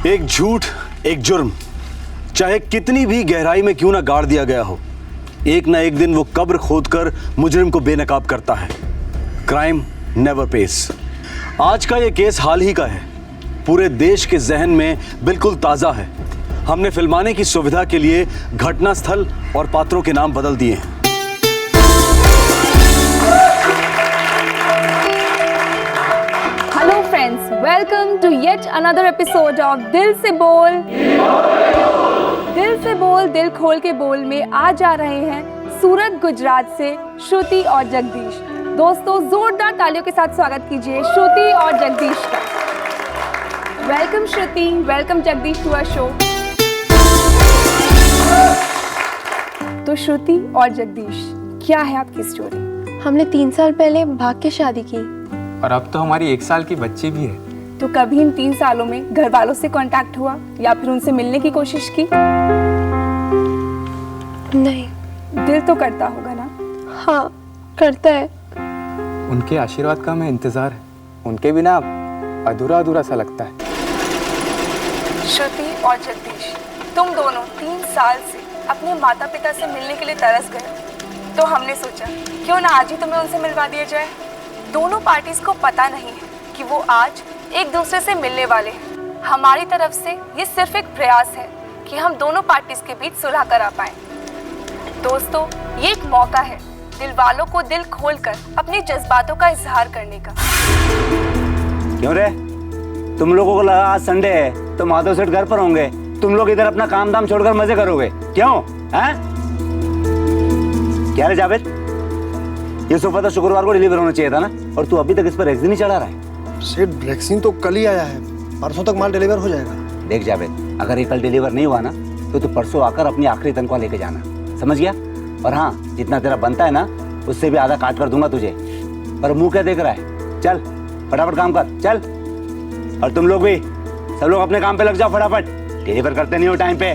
एक झूठ, एक जुर्म, चाहे कितनी भी गहराई में क्यों ना गाड़ दिया गया हो, एक ना एक दिन वो कब्र खोदकर मुजरिम को बेनकाब करता है। Crime never pays. आज का ये केस हाल ही का है, पूरे देश के जहन में बिल्कुल ताजा है। हमने फिल्माने की सुविधा के लिए घटनास्थल और पात्रों के नाम बदल दिए हैं। Hello friends, welcome to yet another episode of Dil Se बोल। दिल से बोल, दिल खोल के बोल में आज आ रहे हैं सूरत गुजरात से श्रुति और जगदीश। दोस्तों, जोरदार तालियों के साथ स्वागत कीजिए श्रुति और जगदीश का। Welcome Shruti, welcome Jagdish to our show. तो श्रुति और जगदीश, क्या है आपकी स्टोरी? हमने 3 साल पहले भाग के शादी की और अब तो हमारी 1 साल की बच्ची भी है। तो कभी इन 3 सालों में घर वालों से कांटेक्ट हुआ या फिर उनसे मिलने की कोशिश की? नहीं। दिल तो करता होगा ना? हाँ, करता है। उनके आशीर्वाद का हमें इंतजार है। उनके बिना अधूरा अधूरा सा लगता है। श्रुति और जगदीश, तुम दोनों 3 साल से अपने माता पिता से मिलने के लिए तरस गए, तो हमने सोचा क्यों ना आज ही तुम्हें उनसे मिलवा दिया जाए। दोनों पार्टीज को पता नहीं है कि वो आज एक दूसरे से मिलने वाले हैं। हमारी तरफ से ये सिर्फ एक प्रयास है कि हम दोनों पार्टीज के बीच सुलह करा पाएं। दोस्तों, ये एक मौका है दिल वालों को दिल खोलकर अपने जज्बातों का इजहार करने का। क्यों रे, तुम लोगों को लगा आज संडे है तो माधव सेठ घर पर होंगे, तुम लोग इधर अपना काम धाम छोड़कर मजे करोगे, क्यों? हैं? क्या रे जावेद, ये सोफा तो शुक्रवार को डिलीवर होना चाहिए था ना, और तू अभी तक इस पर रेक्सिन नहीं चढ़ा रहा है। सेठ, रेक्सिन तो कल ही आया है, परसों तक माल डिलीवर हो जाएगा। देख जावेद, अगर ये कल डिलीवर नहीं हुआ ना तो तू परसों आकर अपनी आखिरी तनख्वाह लेके जाना, समझ गया? और हाँ, जितना तेरा बनता है ना उससे भी आधा काट कर दूंगा तुझे। पर मुंह क्या देख रहा है? चल फटाफट काम कर, चल। और तुम लोग भी, सब लोग अपने काम पे लग जाओ फटाफट, डिलीवर करते नहीं हो टाइम पे।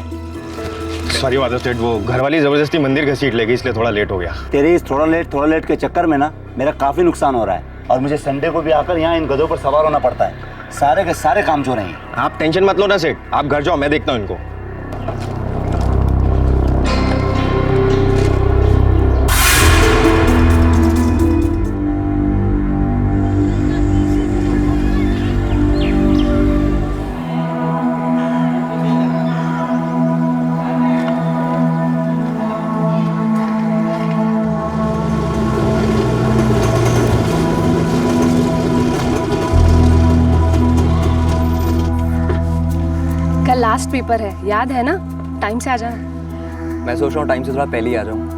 सॉरी माधव सेठ, वो घर वाली जबरदस्ती मंदिर घसीट ले गई, इसलिए थोड़ा लेट हो गया। तेरे इस थोड़ा लेट के चक्कर में ना मेरा काफी नुकसान हो रहा है, और मुझे संडे को भी आकर यहाँ इन गधों पर सवार होना पड़ता है। सारे के सारे काम जो रहे हैं। आप टेंशन मत लो ना सेठ, आप घर जाओ, मैं देखता हूँ इनको। लास्ट पेपर है, याद है ना? टाइम से आ जाना। मैं सोच रहा हूँ टाइम से थोड़ा पहले ही आ जाऊँ।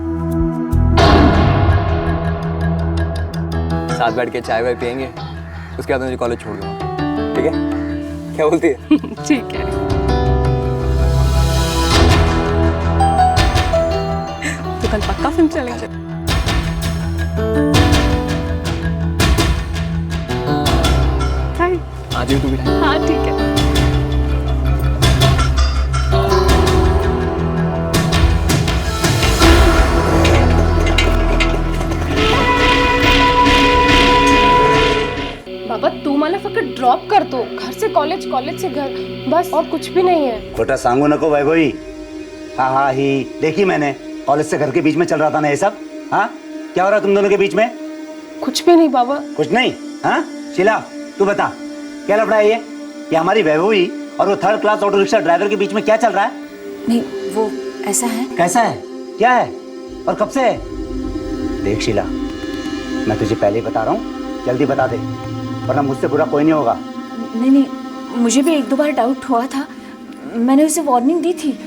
साथ बैठ के चाय वाय पियेंगे, उसके बाद मुझे कॉलेज छोड़ दूँगा, ठीक है? क्या बोलती है? ठीक है। तो कल पक्का फिल्म चलेंगे। आ जाइए तू भी। हाँ ठीक है। बाबा, तू मला फक्त ड्रॉप कर दो, घर से कॉलेज, कॉलेज से घर, बस, और कुछ भी नहीं है। खोटा सांगू नको वैभवी। हाँ ही देखी मैंने, कॉलेज से घर के बीच में चल रहा था ना ये सब। हाँ, क्या हो रहा है तुम दोनों के बीच में? कुछ भी नहीं बाबा। कुछ नहीं? हाँ शीला, तू बता, क्या लफड़ा है ये हमारी वैभवी और वो 3rd class auto rickshaw driver के बीच में क्या चल रहा है? नहीं, वो ऐसा है। कैसा है? क्या है? और कब से है? देख शीला, मैं तुझे पहले ही बता रहा हूँ, जल्दी बता दे, वरना मुझसे बुरा कोई नहीं होगा। नहीं नहीं, मुझे भी 1-2 बार डाउट हुआ था, मैंने उसे वार्निंग दी थी।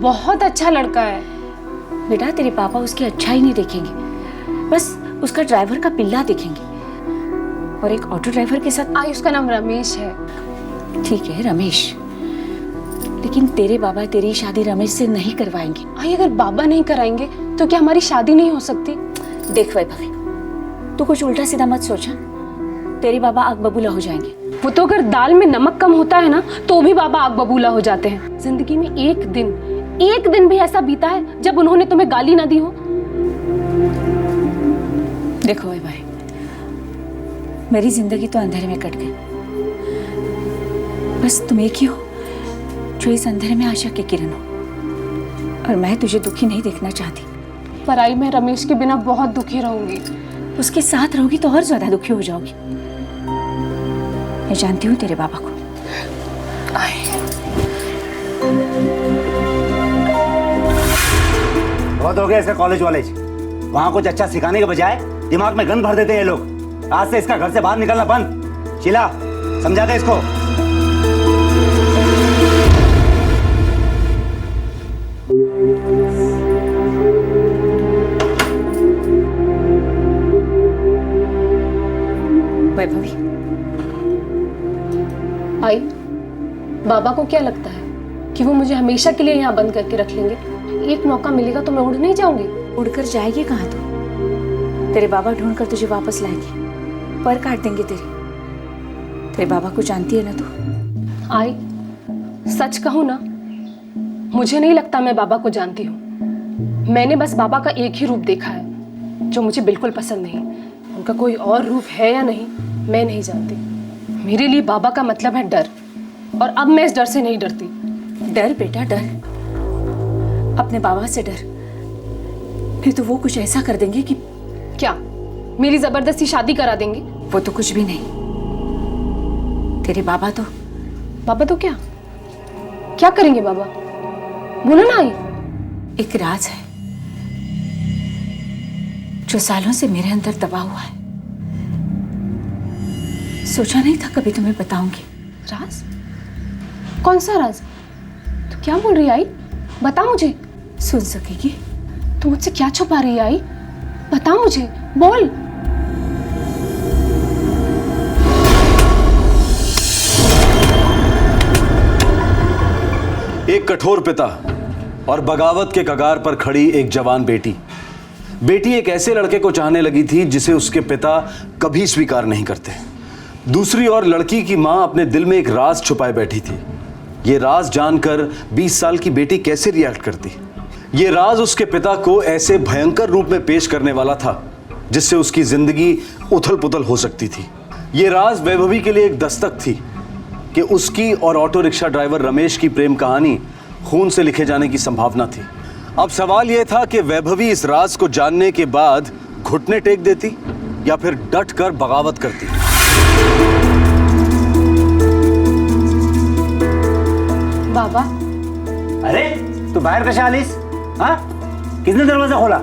बहुत अच्छा लड़का है। बेटा, तेरे पापा उसकी अच्छाई नहीं देखेंगे, बस उसका ड्राइवर का पिल्ला देखेंगे। और एक ऑटो ड्राइवर के साथ उसका नाम रमेश है। ठीक है रमेश, लेकिन तेरे बाबा तेरी शादी रमेश से नहीं करवाएंगे। आई अगर बाबा नहीं कराएंगे तो क्या हमारी शादी नहीं हो सकती? देख वैभवी, तू कुछ उल्टा सीधा मत सोचा, तेरे बाबा आग बबूला हो जाएंगे। वो तो अगर दाल में नमक कम होता है ना तो भी बाबा आग बबूला हो जाते हैं। जिंदगी में एक दिन भी ऐसा बीता है जब उन्होंने तुम्हें गाली ना दी हो? देखो भाई, मेरी जिंदगी तो अंधेरे में कट गई, बस तुम एक ही हो जो इस अंधेरे में आशा की किरण हो, और मैं तुझे दुखी नहीं देखना चाहती। पर आई मैं रमेश के बिना बहुत दुखी रहूंगी। उसके साथ रहोगी तो और ज्यादा दुखी हो जाओगी। मैं जानती हूँ तेरे बाबा को। बहुत हो गया इसका कॉलेज वॉलेज, वहां कुछ अच्छा सिखाने के बजाय दिमाग में गन भर देते हैं ये लोग। आज से इसका घर से बाहर निकलना बंद। शीला, समझा दे इसको। वैभवी, आई बाबा को क्या लगता है कि वो मुझे हमेशा के लिए यहाँ बंद करके रख लेंगे? एक मौका मिलेगा तो मैं उड़ नहीं जाऊंगी। उड़कर जाएगी कहाँ तू? तेरे बाबा ढूंढकर तुझे वापस लाएंगे, पर काट देंगे तेरे बाबा को जानती है ना तू? आई सच कहूँ ना, मुझे नहीं लगता मैं बाबा को जानती हूँ। मैंने बस बाबा का एक ही रूप देखा है जो मुझे बिल्कुल पसंद नहीं। उनका कोई और रूप है या नहीं मैं नहीं जानती। मेरे लिए बाबा का मतलब है डर, और अब मैं इस डर से नहीं डरती। डर बेटा डर, अपने बाबा से डर, नहीं तो वो कुछ ऐसा कर देंगे कि क्या मेरी जबरदस्ती शादी करा देंगे? वो तो कुछ भी नहीं। तेरे बाबा तो क्या क्या करेंगे बाबा? बोलो ना आई। एक राज है जो सालों से मेरे अंदर दबा हुआ है। सोचा नहीं था कभी तुम्हें बताऊंगी। राज? कौन सा राज? तू क्या बोल रही है आई? बता मुझे। सुन सकेगी? तू मुझसे क्या छुपा रही है आई? बता मुझे, बोल। एक कठोर पिता और बगावत के कगार पर खड़ी एक जवान बेटी। बेटी एक ऐसे लड़के को चाहने लगी थी जिसे उसके पिता कभी स्वीकार नहीं करते। दूसरी ओर लड़की की मां अपने दिल में एक राज छुपाए बैठी थी। यह राज जानकर 20 साल की बेटी कैसे रिएक्ट करती? यह राज उसके पिता को ऐसे भयंकर रूप में पेश करने वाला था जिससे उसकी जिंदगी उथल पुथल हो सकती थी। यह राज वैभवी के लिए एक दस्तक थी कि उसकी और ऑटो रिक्शा ड्राइवर रमेश की प्रेम कहानी खून से लिखे जाने की संभावना थी। अब सवाल यह था कि वैभवी इस राज को जानने के बाद घुटने टेक देती या फिर डट कर बगावत करती। बाबा। अरे तू बाहर कैसे आलीस? हाँ, किसने दरवाजा खोला?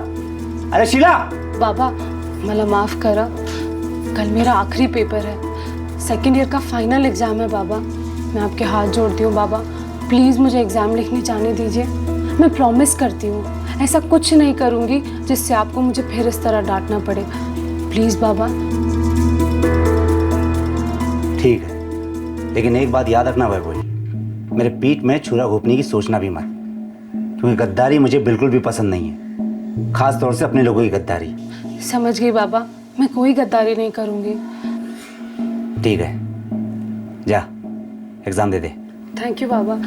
अरे शीला। बाबा मला माफ करा, कल मेरा आखिरी पेपर है, सेकेंड ईयर का फाइनल एग्जाम है बाबा। मैं आपके हाथ जोड़ती हूँ बाबा, प्लीज मुझे एग्जाम लिखने जाने दीजिए। मैं प्रॉमिस करती हूँ ऐसा कुछ नहीं करूँगी जिससे आपको मुझे फिर इस तरह डांटना पड़े। प्लीज बाबा। ठीक है, लेकिन एक बात याद रखना वैभवी, मेरे पीठ में छुरा घोपने की सोचना भी मत, क्योंकि गद्दारी मुझे बिल्कुल भी पसंद नहीं है, खास तौर से अपने लोगों की गद्दारी। समझ गई बाबा, मैं कोई गद्दारी नहीं करूँगी। ठीक है, जा एग्जाम दे दे। थैंक यू बाबा।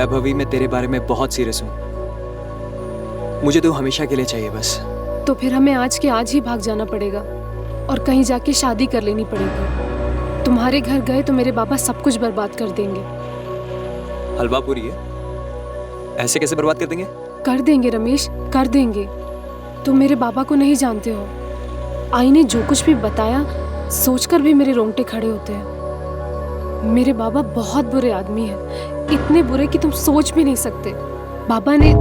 वैभवी, मैं तेरे बारे में बहुत सीरियस हूँ। मुझे तू हमेशा के लिए चाहिए बस। तो फिर हमें आज के आज ही भाग जाना पड़ेगा और कहीं जाके शादी कर लेनी पड़ेगी। तुम्हारे घर गए तो मेरे बाबा सब कुछ बर्बाद कर देंगे। हलवा पूरी है, ऐसे कैसे बर्बाद कर देंगे? कर देंगे रमेश, कर देंगे। तुम मेरे बाबा को नहीं जानते हो। आई ने जो कुछ भी बताया सोचकर भी मेरे रोंगटे खड़े होते हैं। मेरे बाबा बहुत बुरे आदमी हैं, इतने बुरे कि तुम सोच भी नहीं सकते। बाबा ने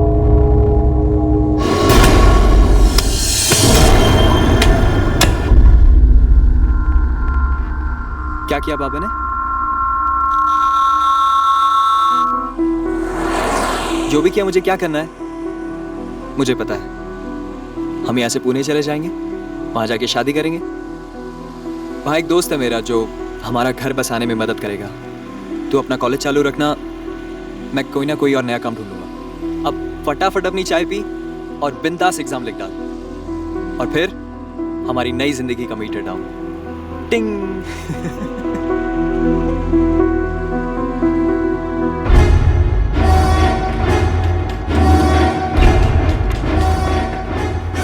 क्या किया बाबा ने? जो भी किया, मुझे क्या करना है मुझे पता है। हम यहाँ से पुणे चले जाएंगे, वहां जाके शादी करेंगे। वहां एक दोस्त है मेरा जो हमारा घर बसाने में मदद करेगा। तू अपना कॉलेज चालू रखना, मैं कोई ना कोई और नया काम ढूंढूंगा। अब फटाफट अपनी चाय पी और बिंदास एग्जाम लिख डाल, और फिर हमारी नई जिंदगी का मीटर डाउन। टिंग।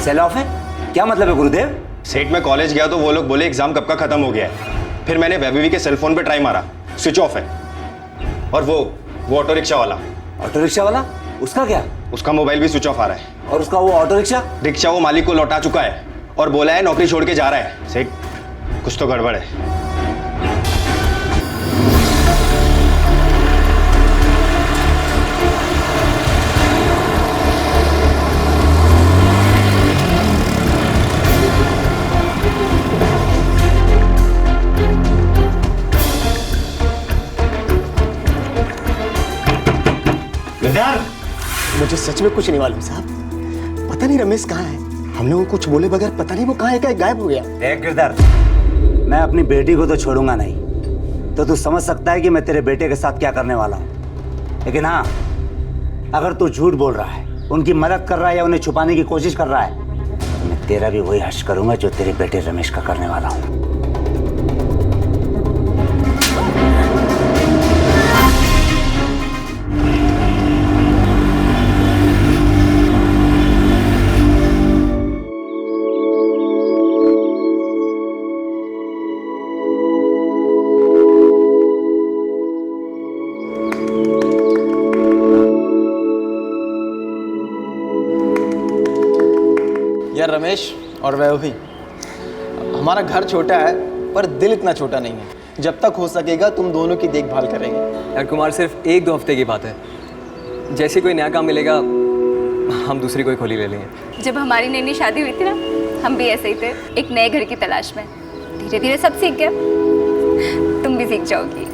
सेल ऑफ है? क्या मतलब है गुरुदेव? सेठ में कॉलेज गया तो वो लोग बोले एग्जाम कब का खत्म हो गया है। फिर मैंने वैभवी के सेलफोन पे ट्राई मारा, स्विच ऑफ है। और वो ऑटो रिक्शा वाला। ऑटो रिक्शा वाला? उसका क्या? उसका मोबाइल भी स्विच ऑफ आ रहा है। और उसका वो ऑटो रिक्शा? रिक्शा वो मालिक को लौटा चुका है और बोला है नौकरी छोड़ के जा रहा है। सेठ, कुछ तो गड़बड़ है। मुझे सच में कुछ नहीं मालूम साहब। पता नहीं रमेश कहाँ है। हम लोगों को कुछ बोले बगैर पता नहीं वो कहाँ है, गायब हो गया। देख गिरधर, मैं अपनी बेटी को तो छोड़ूंगा नहीं, तो तू समझ सकता है कि मैं तेरे बेटे के साथ क्या करने वाला हूँ। लेकिन हाँ, अगर तू झूठ बोल रहा है, उनकी मदद कर रहा है या उन्हें छुपाने की कोशिश कर रहा है, तो मैं तेरा भी वही हश्र करूंगा जो तेरे बेटे रमेश का करने वाला हूँ। यार रमेश और वैभवी, हमारा घर छोटा है पर दिल इतना छोटा नहीं है। जब तक हो सकेगा तुम दोनों की देखभाल करेंगे। यार कुमार, सिर्फ 1-2 हफ्ते की बात है। जैसे कोई नया काम मिलेगा हम दूसरी कोई खोली ले लेंगे। जब हमारी नई नई शादी हुई थी ना, हम भी ऐसे ही थे, एक नए घर की तलाश में। धीरे धीरे सब सीख गया, तुम भी सीख जाओगी।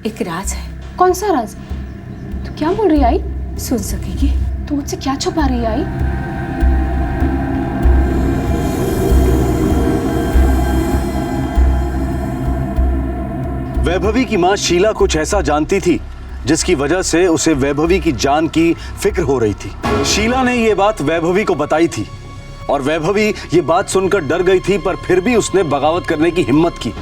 एक राज है। कौन सा राज? तो क्या बोल रही आई? सुन सकेगी? तू मुझसे क्या छुपा रही आई? वैभवी की मां शीला कुछ ऐसा जानती थी जिसकी वजह से उसे वैभवी की जान की फिक्र हो रही थी। शीला ने यह बात वैभवी को बताई थी और वैभवी ये बात सुनकर डर गई थी, पर फिर भी उसने बगावत करने की हिम्मत की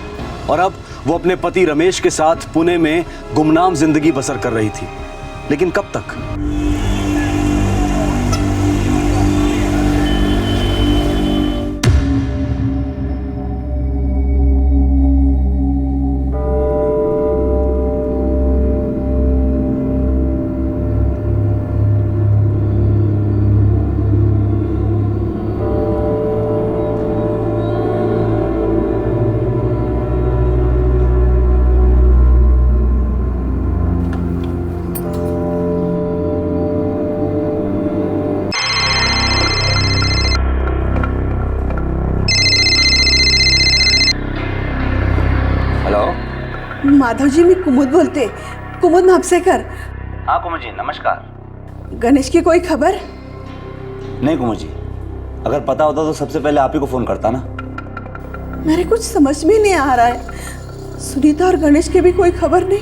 और अब वो अपने पति रमेश के साथ पुणे में गुमनाम जिंदगी बसर कर रही थी। लेकिन कब तक? माधव जी, मी कुमुद बोलते, कुमुद म्हापसेकर। हाँ कुमुद जी, नमस्कार। गणेश की कोई खबर? नहीं कुमुद जी, अगर पता होता तो सबसे पहले आप ही को फ़ोन करता ना। मेरे कुछ समझ में नहीं आ रहा है। सुनीता और गणेश की भी कोई खबर नहीं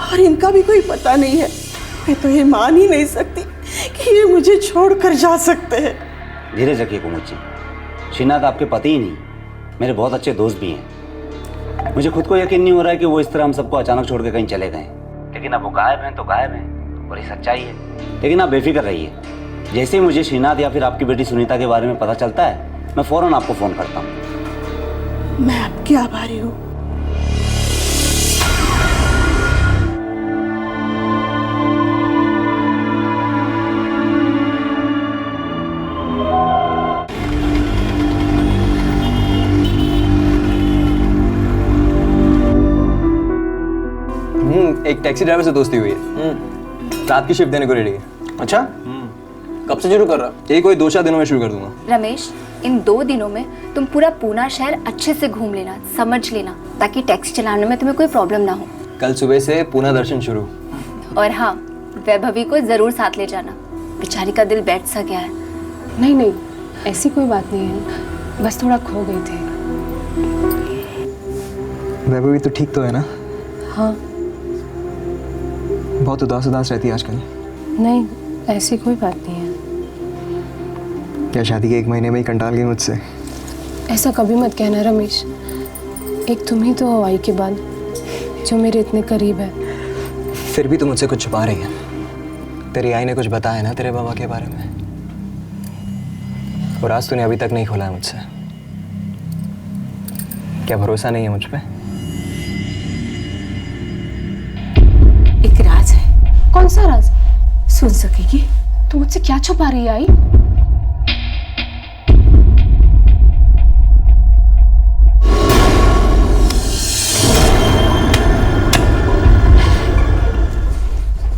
और इनका भी कोई पता नहीं है। मैं तो ये मान ही नहीं सकती कि ये मुझे छोड़कर जा सकते हैं। धीरे रखिए कुमुद जी, श्रीनाथ आपके पति ही नहीं, मेरे बहुत अच्छे दोस्त भी हैं। मुझे खुद को यकीन नहीं हो रहा है कि वो इस तरह हम सबको अचानक छोड़ के कहीं चले गए, लेकिन अब वो गायब हैं तो गायब हैं और ये सच्चाई है। लेकिन आप बेफिक्र रहिए, जैसे ही मुझे श्रीनाथ या फिर आपकी बेटी सुनीता के बारे में पता चलता है मैं फ़ौरन आपको फ़ोन करता हूँ। मैं आपकी आभारी हूँ। एक टैक्सी ड्राइवर से दोस्ती हुई है, रात की शिफ्ट देने को रेडी है। अच्छा, कब से शुरू कर रहा? यही कोई 2-4 दिनों में शुरू कर दूंगा। रमेश, इन 2 दिनों में तुम पूरा पूना शहर अच्छे से घूम लेना, समझ लेना, ताकि टैक्सी चलाने में तुम्हें कोई प्रॉब्लम ना हो। कल सुबह से पूना दर्शन शुरू। और हाँ, वैभवी को जरूर साथ ले जाना, बेचारी का दिल बैठ सा गया है। नहीं नहीं, ऐसी कोई बात नहीं है, बस थोड़ा खो गई थी। वैभवी तो ठीक तो है ना? हाँ। बहुत उदास रहती है आजकल। नहीं, ऐसी कोई बात नहीं है। क्या शादी के 1 महीने में ही कंटाल गई मुझसे? ऐसा कभी मत कहना रमेश, एक तुम ही तो हो आई के बाद जो मेरे इतने करीब है। फिर भी तुम मुझसे कुछ छुपा रही है। तेरी आई ने कुछ बताया ना तेरे बाबा के बारे में, और आज तूने अभी तक नहीं खोला है मुझसे। क्या भरोसा नहीं है मुझ पे? एक राज है। कौन सा राज? सुन सकेगी? तू मुझसे क्या छुपा रही है आई?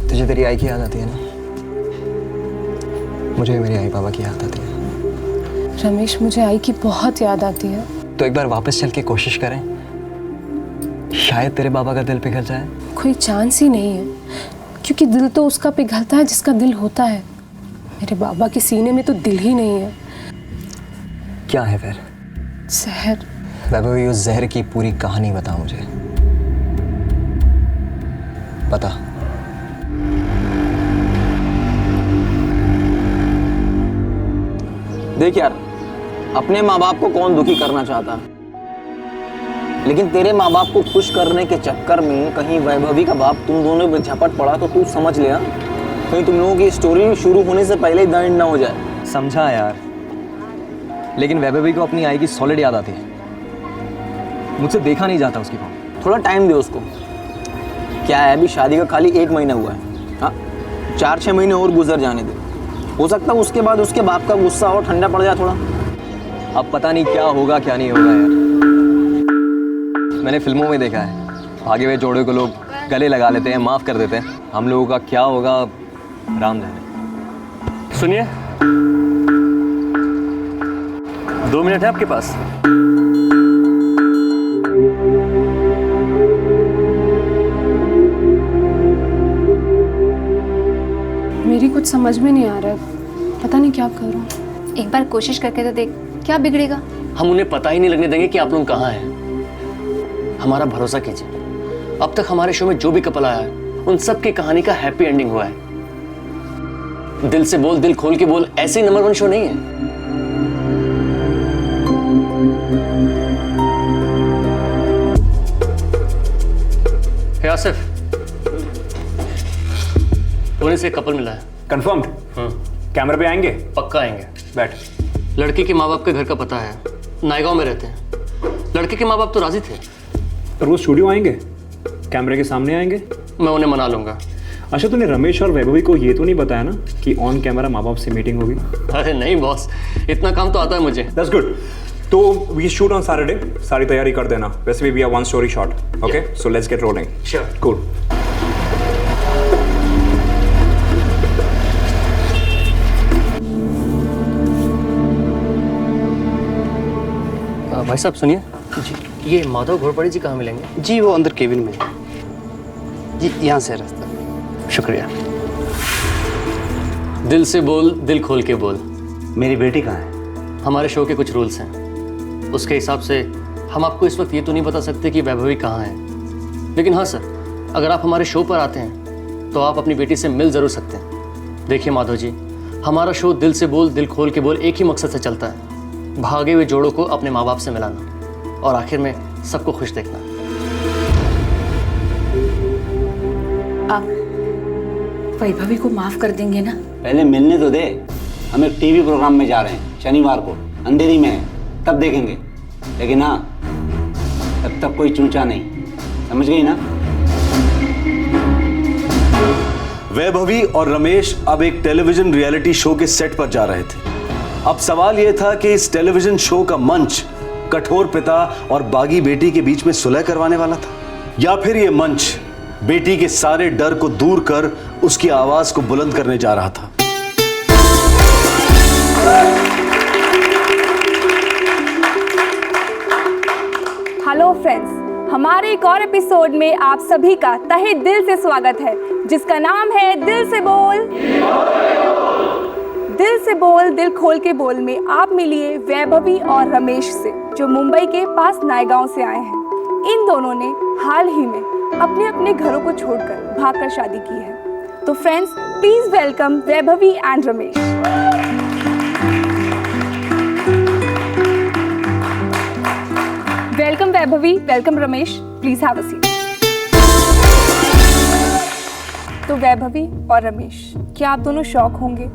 तुझे तेरी आई की याद आती है ना? मुझे भी मेरी आई बाबा की याद आती है। रमेश, मुझे आई की बहुत याद आती है। तो एक बार वापस चल के कोशिश करें, शायद तेरे बाबा का दिल पिघल जाए। कोई चांस ही नहीं है, क्योंकि दिल तो उसका पिघलता है जिसका दिल होता है। मेरे बाबा के सीने में तो दिल ही नहीं है। क्या है फिर? जहर। वैभवी, उस जहर की पूरी कहानी बता मुझे, बता। देख यार, अपने माँ बाप को कौन दुखी करना चाहता है, लेकिन तेरे माँ बाप को खुश करने के चक्कर में कहीं वैभवी का बाप तुम दोनों में झपट पड़ा तो तू समझ ले, कहीं तुम लोगों की स्टोरी शुरू होने से पहले ही द एंड ना हो जाए। समझा यार, लेकिन वैभवी को अपनी आई की सॉलिड याद आती है। मुझसे देखा नहीं जाता उसकी फॉर्म। थोड़ा टाइम दे उसको। क्या है, अभी शादी का खाली 1 महीना हुआ है। हाँ, 4-6 महीने और गुजर जाने दे, हो सकता है उसके बाद उसके बाप का गुस्सा और ठंडा पड़ जाए थोड़ा। अब पता नहीं क्या होगा क्या नहीं होगा यार। मैंने फिल्मों में देखा है, भागे हुए जोड़े को लोग गले लगा लेते हैं, माफ़ कर देते हैं। हम लोगों का क्या होगा, राम जाने। सुनिए, 2 मिनट है आपके पास? मेरी कुछ समझ में नहीं आ रहा है, पता नहीं क्या करूं। एक बार कोशिश करके तो देख, क्या बिगड़ेगा? हम उन्हें पता ही नहीं लगने देंगे कि आप लोग कहाँ हैं। हमारा भरोसा कीजिए, अब तक हमारे शो में जो भी कपल आया है उन सब की कहानी का हैप्पी एंडिंग हुआ है। दिल से बोल, दिल खोल के बोल ऐसे ही नंबर 1 शो नहीं है। हे आसिफ, पुणे से कपल मिला है। कंफर्म्ड? कैमरे पे आएंगे? पक्का आएंगे। बैठ। लड़के के माँ बाप के घर का पता है, नायगांव में रहते हैं। लड़के के माँ बाप तो राजी थे। रोज स्टूडियो आएंगे? कैमरे के सामने आएंगे? मैं उन्हें मना लूंगा। अच्छा, तूने रमेश और वैभवी को ये तो नहीं बताया ना कि ऑन कैमरा माँ बाप से मीटिंग होगी? अरे नहीं बॉस, इतना काम तो आता है मुझे। That's good. तो वी शूट ऑन सैटरडे, सारी तैयारी कर देना। वैसे भी we have 1 story shot. Okay, so let's get rolling. Sure. Cool. भाई साहब सुनिए जी, ये माधव घोड़पड़ी जी कहाँ मिलेंगे? जी वो अंदर केबिन में जी, यहाँ से रास्ता। शुक्रिया। दिल से बोल, दिल खोल के बोल। मेरी बेटी कहाँ है? हमारे शो के कुछ रूल्स हैं, उसके हिसाब से हम आपको इस वक्त ये तो नहीं बता सकते कि वैभवी कहाँ है, लेकिन हाँ सर, अगर आप हमारे शो पर आते हैं तो आप अपनी बेटी से मिल ज़रूर सकते हैं। देखिए माधव जी, हमारा शो दिल से बोल दिल खोल के बोल एक ही मकसद से चलता है, भागे हुए जोड़ों को अपने माँ बाप से मिलाना और आखिर में सबको खुश देखना। आप वैभवी को माफ कर देंगे ना? पहले मिलने तो दे, हम एक टीवी प्रोग्राम में जा रहे हैं शनिवार को, अंधेरी में है, तब देखेंगे। लेकिन हाँ, तब तक कोई चूंचा नहीं, समझ गई ना? वैभवी और रमेश अब एक टेलीविजन रियलिटी शो के सेट पर जा रहे थे। अब सवाल यह था कि इस टेलीविजन शो का मंच कठोर पिता और बागी बेटी के बीच में सुलह करवाने वाला था, या फिर यह मंच बेटी के सारे डर को दूर कर उसकी आवाज को बुलंद करने जा रहा था। हेलो फ्रेंड्स, हमारे एक और एपिसोड में आप सभी का तहे दिल से स्वागत है, जिसका नाम है दिल से बोल दिल खोल के बोल में आप मिलिए वैभवी और रमेश से, जो मुंबई के पास नायगांव से आए हैं। इन दोनों ने हाल ही में अपने अपने घरों को छोड़कर भागकर शादी की है। तो friends, please welcome Vaibhavi and Ramesh. Welcome Vaibhavi, welcome Ramesh, please have a seat. तो वैभवी और रमेश, क्या आप दोनों शॉक होंगे,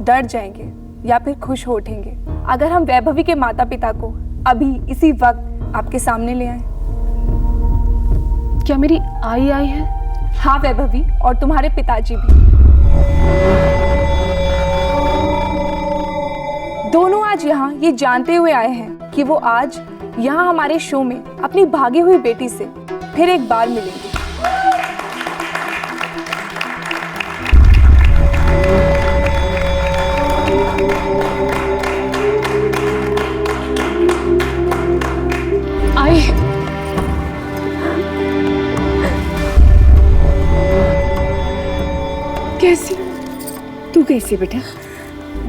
डर जाएंगे या फिर खुश हो उठेंगे अगर हम वैभवी के माता पिता को अभी इसी वक्त आपके सामने ले आए? क्या मेरी आई है? हाँ वैभवी, और तुम्हारे पिताजी भी। दोनों आज यहाँ ये जानते हुए आए हैं कि वो आज यहाँ हमारे शो में अपनी भागी हुई बेटी से फिर एक बार मिलेंगे। आई कैसी? तू कैसी बेटा?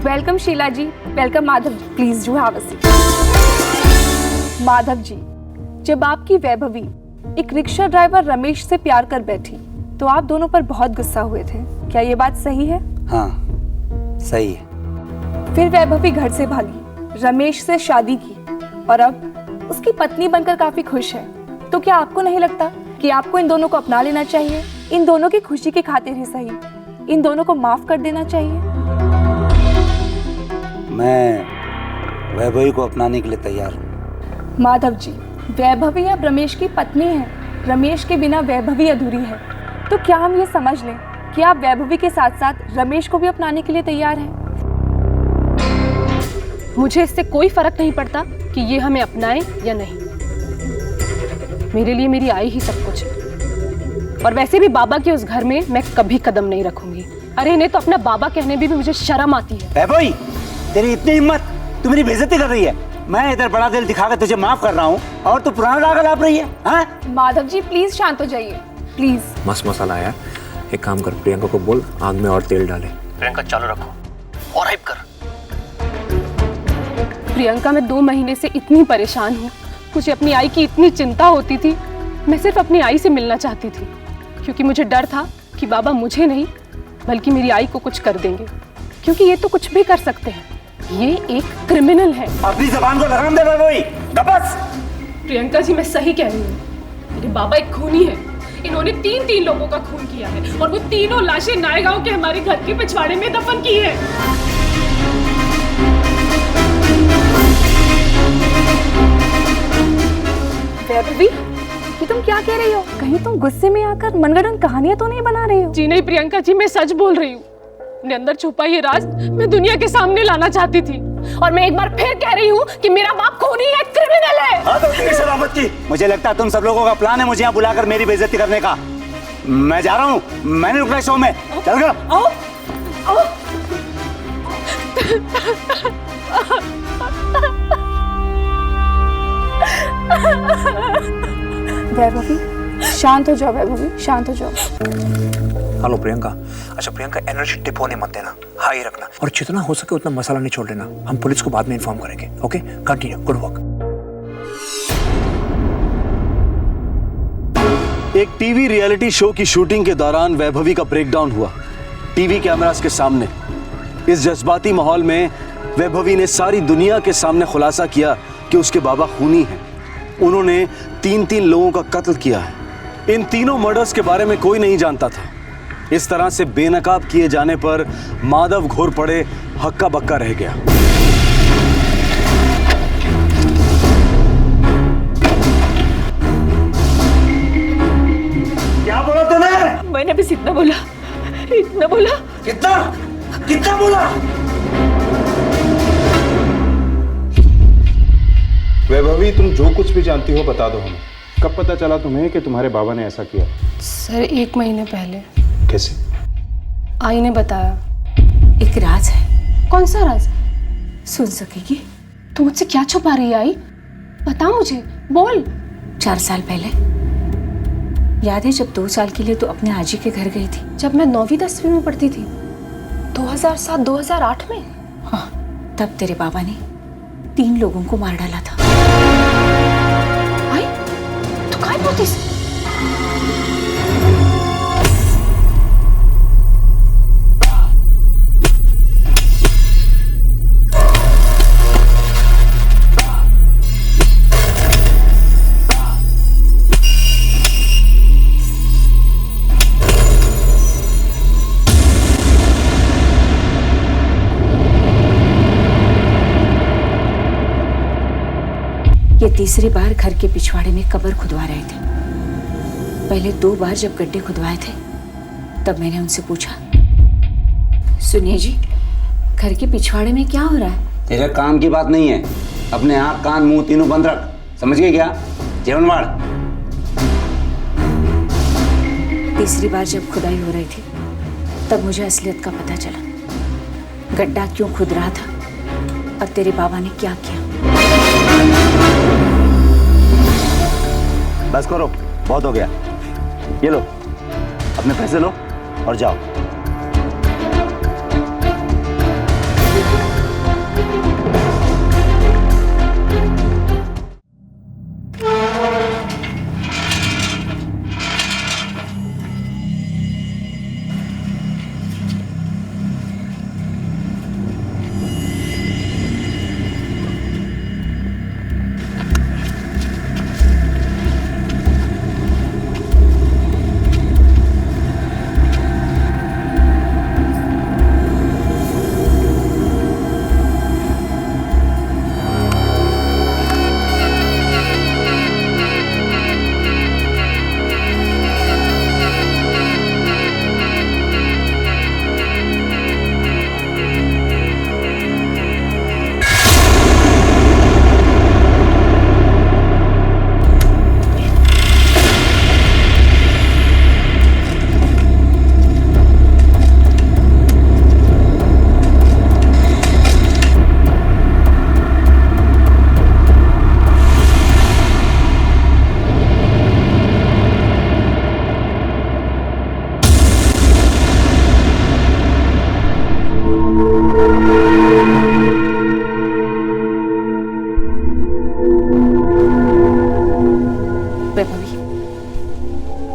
Welcome Sheela ji, welcome Madhav ji, please do have a seat. Madhav ji, जब आपकी वैभवी एक रिक्शा ड्राइवर रमेश से प्यार कर बैठी तो आप दोनों पर बहुत गुस्सा हुए थे, क्या ये बात सही है? हाँ, सही है। फिर वैभवी घर से भागी, रमेश से शादी की और अब उसकी पत्नी बनकर काफी खुश है। तो क्या आपको नहीं लगता कि आपको इन दोनों को अपना लेना चाहिए? इन दोनों की खुशी की खातिर ही सही, इन दोनों को माफ कर देना चाहिए। मैं वैभवी को अपनाने के लिए तैयार हूँ। माधव जी, वैभवी अब रमेश की पत्नी है, रमेश के बिना वैभवी अधूरी है। तो क्या हम ये समझ लें कि आप वैभवी के साथ साथ रमेश को भी अपनाने के लिए तैयार हैं? मुझे इससे कोई फर्क नहीं पड़ता कि ये हमें अपनाए या नहीं। मेरे लिए मेरी आई ही सब कुछ है, और वैसे भी बाबा के उस घर में मैं कभी कदम नहीं रखूंगी। अरे इन्हें तो अपना बाबा कहने भी मुझे शर्म आती है। वैभवी, तेरी इतनी हिम्मत, तू मेरी बेइज्जती कर रही है। मैं इधर बड़ा दिल दिखाकर तुझे माफ कर रहा हूँ और तू पुराना राग लाप रही है। हाँ? माधव जी प्लीज शांत हो जाइए, प्लीज। मस्त मसाला है यार। एक काम कर, प्रियंका को बोल आग में और तेल डाले। प्रियंका चालू रखो और हाइप कर। प्रियंका, मैं 2 महीने से इतनी परेशान हूँ। मुझे अपनी आई की इतनी चिंता होती थी। मैं सिर्फ अपनी आई से मिलना चाहती थी, क्योंकि मुझे डर था कि बाबा मुझे नहीं बल्कि मेरी आई को कुछ कर देंगे, क्योंकि ये तो कुछ भी कर सकते हैं। ये एक क्रिमिनल है। अपनी जबान को लगाम दे वैभवी, बस। प्रियंका जी, मैं सही कह रही हूँ। मेरे बाबा एक खूनी है। इन्होंने 3 लोगों का खून किया है और वो तीनों लाशें नायगांव के हमारे घर के पिछवाड़े में दफन की है। वैभवी, ये तुम क्या कह रही हो? कहीं तुम गुस्से में आकर मनगढ़ंत कहानियां तो नहीं बना रही हो? जी नहीं प्रियंका जी, मैं सच बोल रही हूँ। अपने अंदर छुपा ये राज मैं दुनिया के सामने लाना चाहती थी, और मैं एक बार फिर कह रही हूँ कि मेरा बाप खूनी है, क्रिमिनल है। हाँ, तो तेरी शराफत की। मुझे लगता है तुम सब लोगों का प्लान है मुझे यहाँ बुलाकर मेरी बेइज्जती करने का। मैं जा रहा हूँ, मैंने रुकना शो में। चल गया। आओ, आओ। वैभवी, शांत हो जाओ वैभवी, शांत हो जाओ। हेलो प्रियंका। अच्छा प्रियंका, एनर्जी टिप होने मत देना। हाई रखना और जितना हो सके उतना मसाला नहीं छोड़ लेना। हम पुलिस को बाद में इन्फॉर्म करेंगे। Okay, continue, good work. एक टीवी रियलिटी शो की शूटिंग के दौरान वैभवी का ब्रेकडाउन हुआ टीवी कैमरास के सामने। इस जज्बाती माहौल में वैभवी ने सारी दुनिया के सामने खुलासा किया कि उसके बाबा खूनी हैं। उन्होंने 3 लोगों का कत्ल किया है। इन तीनों मर्डर्स के बारे में कोई नहीं जानता था। इस तरह से बेनकाब किए जाने पर माधव घोर पड़े, हक्का बक्का रह गया। क्या बोला तूने? मैंने बस इतना बोला, इतना बोला। कितना कितना बोला? वैभवी, तुम जो कुछ भी जानती हो बता दो हमें। कब पता चला तुम्हें कि तुम्हारे बाबा ने ऐसा किया? सर 1 महीने पहले। कैसे? आई ने बताया। एक राज है। कौन सा राज? सुन सकेगी? तू मुझसे क्या छुपा रही है आई? बता मुझे, बोल। 4 साल पहले याद है जब 2 साल के लिए तू अपने आजी के घर गई थी? जब मैं 9वीं 10वीं में पढ़ती थी, 2007-2008 में। हाँ, तब तेरे बाबा ने 3 लोगों को मार डाला था। आई, तू काय बोलतीस? ये तीसरी बार घर के पिछवाड़े में कब्र खुदवा रहे थे। पहले 2 बार जब गड्ढे खुदवाए थे तब मैंने उनसे पूछा, सुनिए जी, घर के पिछवाड़े में क्या हो रहा है? तेरे काम की बात नहीं है। अपने आँख कान मुंह तीनों बंद रख, समझ गए क्या? जीवनवाड़। तीसरी बार जब खुदाई हो रही थी तब मुझे असलियत का पता चला। गड्ढा क्यों खुद रहा था और तेरे बाबा ने क्या किया। बस करो, बहुत हो गया। ये लो, अपने पैसे लो और जाओ।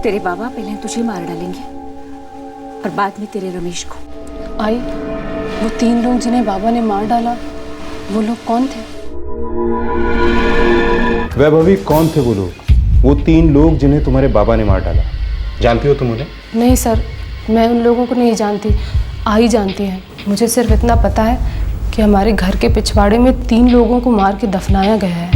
तेरे बाबा पहले तुझे मार डालेंगे और बाद में तेरे रमेश को। आई, वो 3 लोग जिन्हें बाबा ने मार डाला, वो लोग कौन थे? वैभवी, कौन थे वो लोग? वो 3 लोग जिन्हें तुम्हारे बाबा ने मार डाला, जानती हो तुम उन्हें? नहीं सर, मैं उन लोगों को नहीं जानती। आई जानती है। मुझे सिर्फ इतना पता है कि हमारे घर के पिछवाड़े में 3 लोगों को मार के दफनाया गया है।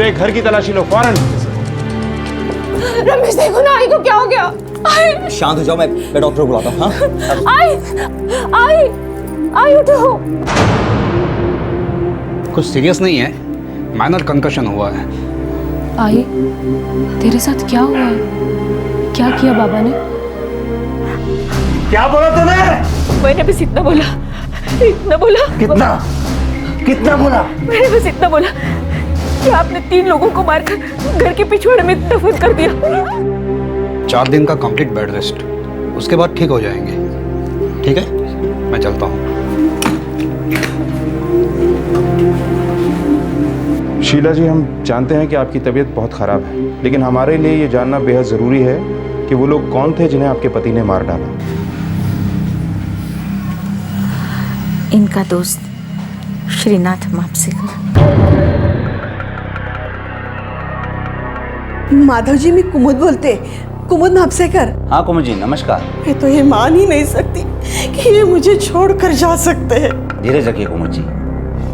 मेरे घर की तलाशी लो फौरन। रमेश देखो ना, आई को क्या हो गया? आई शांत हो जाओ, मैं डॉक्टर को बुलाता हूँ। हाँ आई उठो। कुछ सीरियस नहीं है, माइनर कंकशन हुआ है। आई, तेरे साथ क्या हुआ है? क्या किया बाबा ने? क्या बोला तूने? मैंने बस इतना बोला, कितना कितना बोला? मैंने बस इतना बोला कि आपने 3 लोगों को मारकर घर के पिछवाड़े में दफन कर दिया। 4 दिन का कंप्लीट बेड रेस्ट, उसके बाद ठीक हो जाएंगे। ठीक है, मैं चलता हूँ। शीला जी, हम जानते हैं कि आपकी तबीयत बहुत खराब है, लेकिन हमारे लिए ये जानना बेहद जरूरी है कि वो लोग कौन थे जिन्हें आपके पति ने मार डाला। इनका दोस्त श्रीनाथ मापसेकर। माधव जी, मैं कुमुद बोलते, कुमुद मापसेकर। हाँ कुमुद जी, नमस्कार। मैं तो ये मान ही नहीं सकती कि ये मुझे छोड़कर जा सकते हैं। धीरज रखिए कुमुद जी,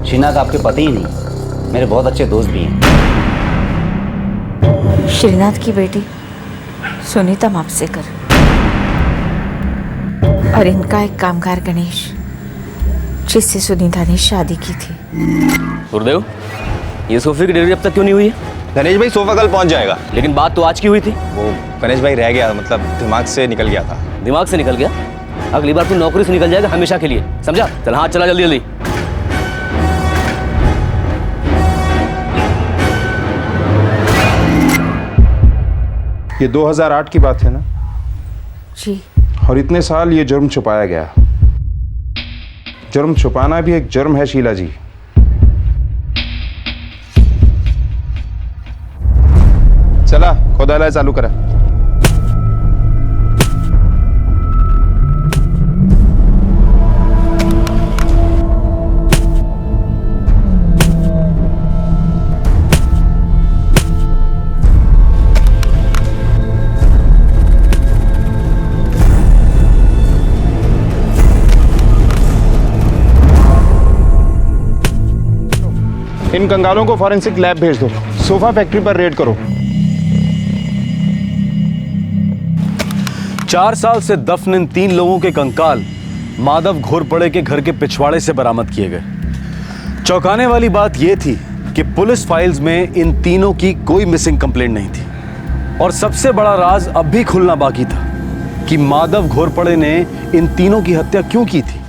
श्रीनाथ आपके पति ही नहीं, मेरे बहुत अच्छे दोस्त भी हैं। श्रीनाथ की बेटी सुनीता मापसेकर और इनका एक कामगार गणेश, जिससे सुनीता ने शादी की थी। गुरुदेव, ये सोफे की डिलीवरी अब तक क्यों नहीं हुई है? गणेश भाई, सोफा कल पहुंच जाएगा। लेकिन बात तो आज की हुई थी। वो गणेश भाई रह गया, मतलब दिमाग से निकल गया था। दिमाग से निकल गया? अगली बार तू नौकरी से निकल जाएगा हमेशा के लिए, समझा? चल हाँ, चला जल्दी जल्दी। ये 2008 की बात है ना? जी। और इतने साल ये जुर्म छुपाया गया। जुर्म छुपाना भी एक जुर्म है शीला जी। चला, खोदाला चालू करा। इन कंगालों को फॉरेंसिक लैब भेज दो। सोफा फैक्ट्री पर रेड करो। 4 साल से दफन इन 3 लोगों के कंकाल माधव घोरपड़े के घर के पिछवाड़े से बरामद किए गए। चौंकाने वाली बात यह थी कि पुलिस फाइल्स में इन तीनों की कोई मिसिंग कंप्लेंट नहीं थी। और सबसे बड़ा राज अब भी खुलना बाकी था कि माधव घोरपड़े ने इन तीनों की हत्या क्यों की थी।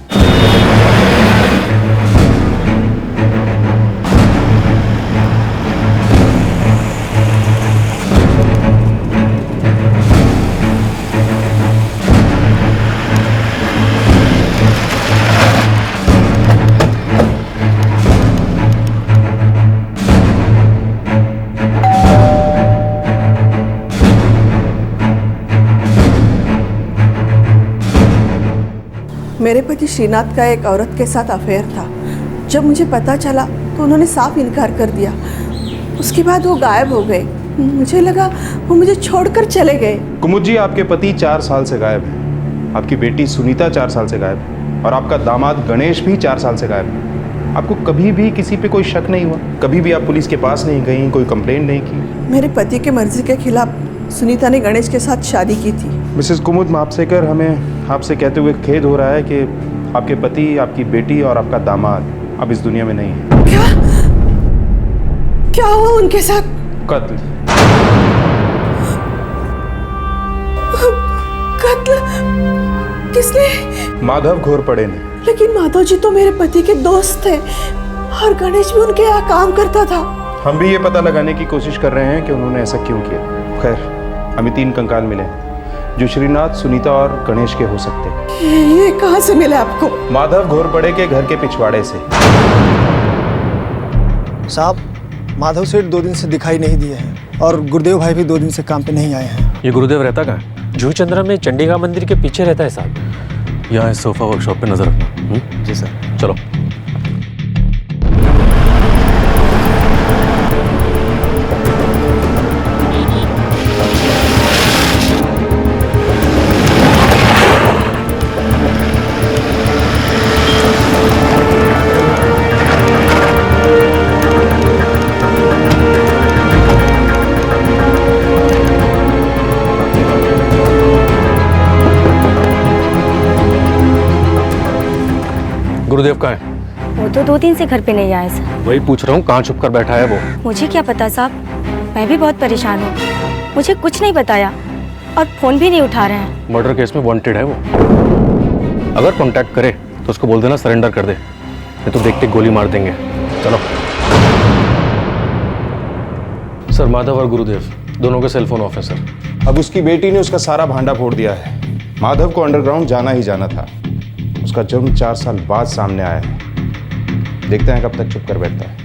मेरे पति श्रीनाथ का एक औरत के साथ अफेयर था। जब मुझे पता चला तो उन्होंने साफ इनकार कर दिया। उसके बाद वो गायब हो गए। मुझे लगा वो मुझे छोड़कर चले गए। कुमुद जी, आपके पति 4 साल से गायब है, आपकी बेटी सुनीता 4 साल से गायब है, और आपका दामाद गणेश भी 4 साल से गायब है। आपको कभी भी किसी पे कोई शक नहीं हुआ? कभी भी आप पुलिस के पास नहीं गई, कोई कंप्लेंट नहीं की? मेरे पति के मर्जी के खिलाफ सुनीता ने गणेश के साथ शादी की थी। मिसेस कुमुद मापसेकर, हमें आपसे कहते हुए खेद हो रहा है कि आपके पति, आपकी बेटी और आपका दामाद अब इस दुनिया में नहीं है। क्या हुआ उनके साथ? कत्ल। कत्ल? किसने? माधव घोरपड़े ने। लेकिन माधव जी तो मेरे पति के दोस्त थे और गणेश भी उनके यहाँ काम करता था। हम भी ये पता लगाने की कोशिश कर रहे हैं कि उन्होंने ऐसा क्यों किया। खैर, हमें 3 कंकाल मिले जो श्रीनाथ, सुनीता और गणेश के हो सकते हैं। ये कहाँ से मिला आपको? माधव घोरपड़े के घर के पिछवाड़े से। साहब, माधव सेठ 2 दिन से दिखाई नहीं दिए हैं और गुरुदेव भाई भी 2 दिन से काम पे नहीं आए हैं। ये गुरुदेव रहता कहाँ है? जूही चंद्रा में चंडीगढ़ मंदिर के पीछे रहता है साहब। यहाँ इस सोफा वर्कशॉप पे नजर रखना। जी सर। चलो। तो 2 दिन से घर पे नहीं आया सर। वही पूछ रहा हूँ, कहाँ छुप कर बैठा है वो? मुझे क्या पता साहब, मैं भी बहुत परेशान हूँ। मुझे कुछ नहीं बताया और फ़ोन भी नहीं उठा रहे हैं। मर्डर केस में वांटेड है वो। अगर कांटेक्ट करे तो उसको बोल देना सरेंडर कर दे, नहीं तो देखते गोली मार देंगे। चलो। सर, माधव और गुरुदेव दोनों के सेलफोन ऑफ है सर। अब उसकी बेटी ने उसका सारा भांडा फोड़ दिया है। माधव को अंडरग्राउंड जाना ही जाना था। उसका जुर्म 4 साल बाद सामने आया है। देखते हैं कब तक चुप कर बैठता है।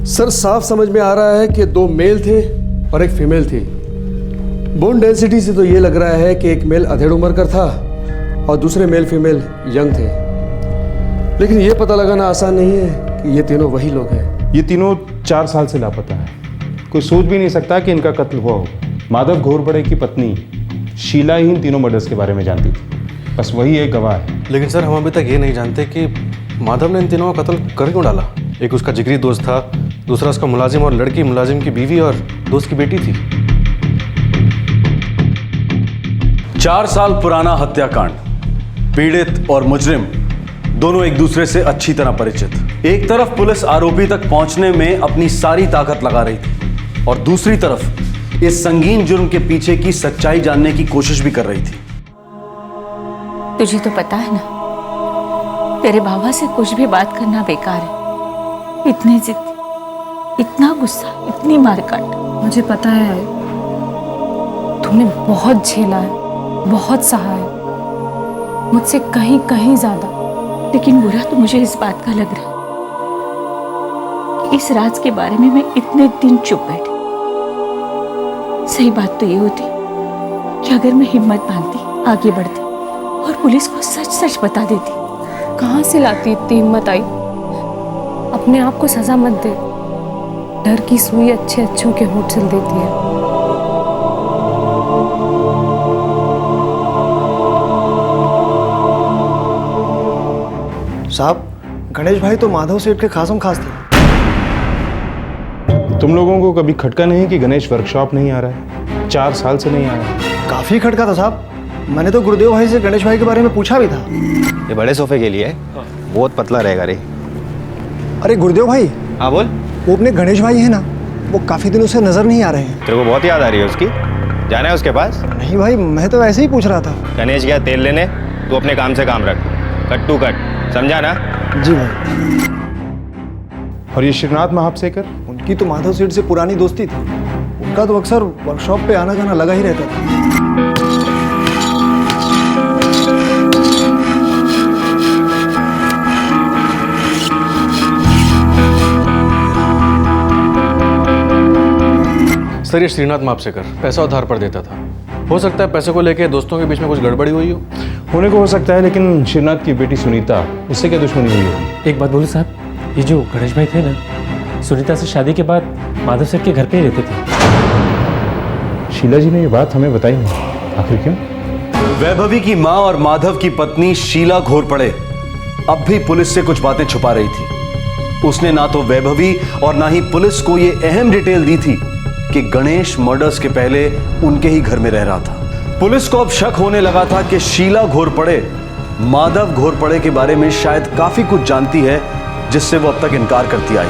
सर, साफ समझ में आ रहा है कि 2 मेल थे और एक फीमेल थी। बोन डेंसिटी से तो ये लग रहा है कि एक मेल अधेड़ उम्र का था और दूसरे मेल फीमेल यंग थे। लेकिन ये पता लगाना आसान नहीं है कि ये तीनों वही लोग हैं। ये तीनों 4 साल से लापता है। कोई सोच भी नहीं सकता कि इनका कत्ल हुआ हो। माधव घोरपड़े की पत्नी शीला ही इन तीनों मर्डर्स के बारे में जानती थी। बस वही एक गवाह है। लेकिन सर, हम अभी तक ये नहीं जानते कि माधव ने इन तीनों का कत्ल कर क्यों डाला। एक उसका जिगरी दोस्त था, दूसरा उसका मुलाजिम और लड़की मुलाजिम की बीवी और दोस्त की बेटी थी। 4 साल पुराना हत्याकांड। पीड़ित और मुजरिम दोनों एक दूसरे से अच्छी तरह परिचित। एक तरफ पुलिस आरोपी तक पहुंचने में अपनी सारी ताकत लगा रही थी और दूसरी तरफ इस संगीन जुर्म के पीछे की सच्चाई जानने की कोशिश भी कर रही थी। तुझे तो पता है ना, तेरे बाबा से कुछ भी बात करना बेकार है। इतने जिद्दी, इतना गुस्सा, इतनी मारकाट। मुझे पता है तुमने बहुत झेला है, बहुत सहा है, मुझसे कहीं कहीं ज्यादा। लेकिन बुरा तो मुझे इस बात का लग रहा है कि इस राज के बारे में मैं इतने दिन चुप बैठी। सही बात तो ये होती कि अगर मैं हिम्मत बांधती, आगे बढ़ती और पुलिस को सच सच बता देती। कहाँ से लाती इतनी हिम्मत आई? अपने आप को सजा मत दे। डर की सुई अच्छे अच्छों के होठ सिल देती है। साहब, गणेश भाई तो माधव सेठ के खासम खास थे। तुम लोगों को कभी खटका नहीं कि गणेश वर्कशॉप नहीं आ रहा है? 4 साल से नहीं आया। काफी खटका था साहब। मैंने तो गुरुदेव भाई से गणेश भाई के बारे में पूछा भी था। ये बड़े सोफे के लिए बहुत पतला रहेगा रे। अरे गुरुदेव भाई। हाँ बोल। वो अपने गणेश भाई है ना, वो काफी दिनों से नजर नहीं आ रहे हैं। तेरे को बहुत याद आ रही है उसकी? जाना है उसके पास? नहीं भाई, मैं तो ऐसे ही पूछ रहा था। गणेश गया तेल लेने, तू अपने काम से काम रख। कट टू कट, समझा ना? जी भाई। और ये श्रीनाथ महापसेकर? उनकी तो माधव सेठ से पुरानी दोस्ती थी। उनका तो अक्सर वर्कशॉप पे आना जाना लगा ही रहता था। सर, ये श्रीनाथ मापसेकर पैसा उधार पर देता था। हो सकता है पैसे को लेके दोस्तों के बीच में कुछ गड़बड़ी हुई हो। होने को हो सकता है, लेकिन श्रीनाथ की बेटी सुनीता, उससे क्या दुश्मनी हुई हो? एक बात बोलूं साहब, ये जो गणेश भाई थे ना, सुनीता से शादी के बाद माधव सर के घर पे ही रहते थे। शीला जी ने ये बात हमें बताई नहीं, आखिर क्यों? वैभवी की मां और माधव की पत्नी शीला घोरपड़े अब भी पुलिस से कुछ बातें छुपा रही थी। उसने ना तो वैभवी और ना ही पुलिस को ये अहम डिटेल दी थी कि गणेश मर्डर्स के पहले उनके ही घर में रह रहा था। पुलिस को अब शक होने लगा था कि शीला घोरपड़े माधव घोरपड़े के बारे में शायद काफी कुछ जानती है, जिससे वो अब तक इनकार करती आई।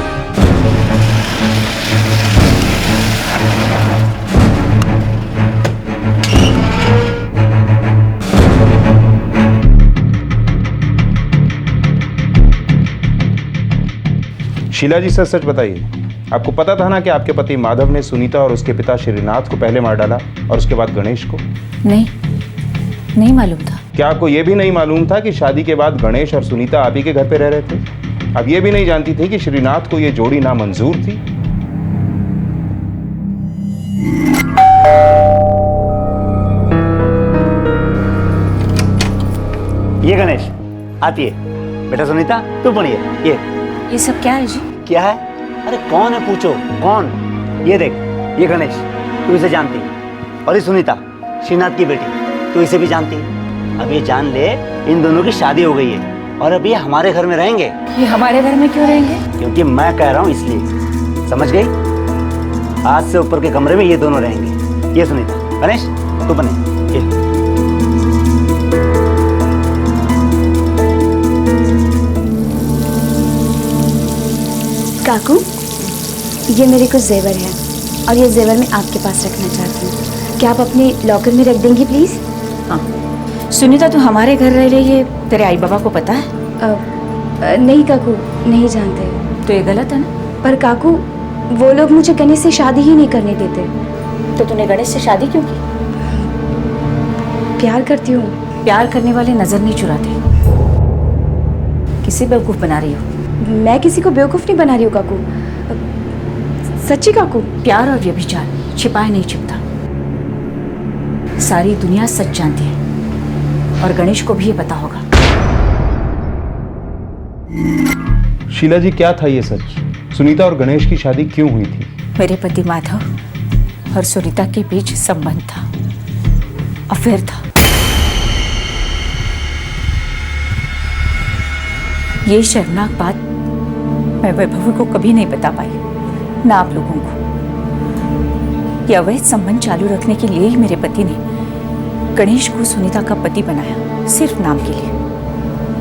शीला जी, सच सच बताइए, आपको पता था ना कि आपके पति माधव ने सुनीता और उसके पिता श्रीनाथ को पहले मार डाला और उसके बाद गणेश को? नहीं मालूम था। क्या आपको यह भी नहीं मालूम था कि शादी के बाद गणेश और सुनीता आप ही के घर पे रह रहे थे? आप ये भी नहीं जानती थी कि श्रीनाथ को यह जोड़ी नामंजूर थी? ये गणेश आती है। बेटा सुनीता, तू पढ़िए। ये सब क्या है जी? क्या है? अरे कौन है पूछो, कौन? ये देख, ये गणेश, तू इसे जानती है। और ये सुनीता, श्रीनाथ की बेटी, तू इसे भी जानती है। अब ये जान ले, इन दोनों की शादी हो गई है और अब ये हमारे घर में रहेंगे। ये हमारे घर में क्यों रहेंगे? क्योंकि मैं कह रहा हूँ इसलिए। समझ गई? आज से ऊपर के कमरे में ये दोनों रहेंगे। ये सुनीता, गणेश तू बने। ये काकू, ये मेरे कुछ जेवर हैं और ये जेवर मैं आपके पास रखना चाहती हूँ। क्या आप अपने लॉकर में रख देंगी प्लीज़? हाँ। सुनीता, तू हमारे घर रह रही है, तेरे आई बाबा को पता है? नहीं काकू, नहीं जानते। तो ये गलत है ना? पर काकू, वो लोग मुझे गणेश से शादी ही नहीं करने देते। तो तूने गणेश से शादी क्यों की? प्यार करती हूँ। प्यार करने वाले नजर नहीं चुराते। किसी बेवकूफ बना रही हो? मैं किसी को बेवकूफ नहीं बना रही हूँ काकू, सच्ची काकू। प्यार और व्यभिचार छिपाए नहीं छिपता। सारी दुनिया सच जानती है और गणेश को भी ये पता होगा। शीला जी, क्या था ये सच? सुनीता और गणेश की शादी क्यों हुई थी? मेरे पति माधव और सुनीता के बीच संबंध था, अफेयर था। ये शर्मनाक बात मैं वैभवी को कभी नहीं बता पाई, ना आप लोगों को। ये अवैध संबंध चालू रखने के लिए ही मेरे पति ने गणेश को सुनीता का पति बनाया, सिर्फ नाम के लिए,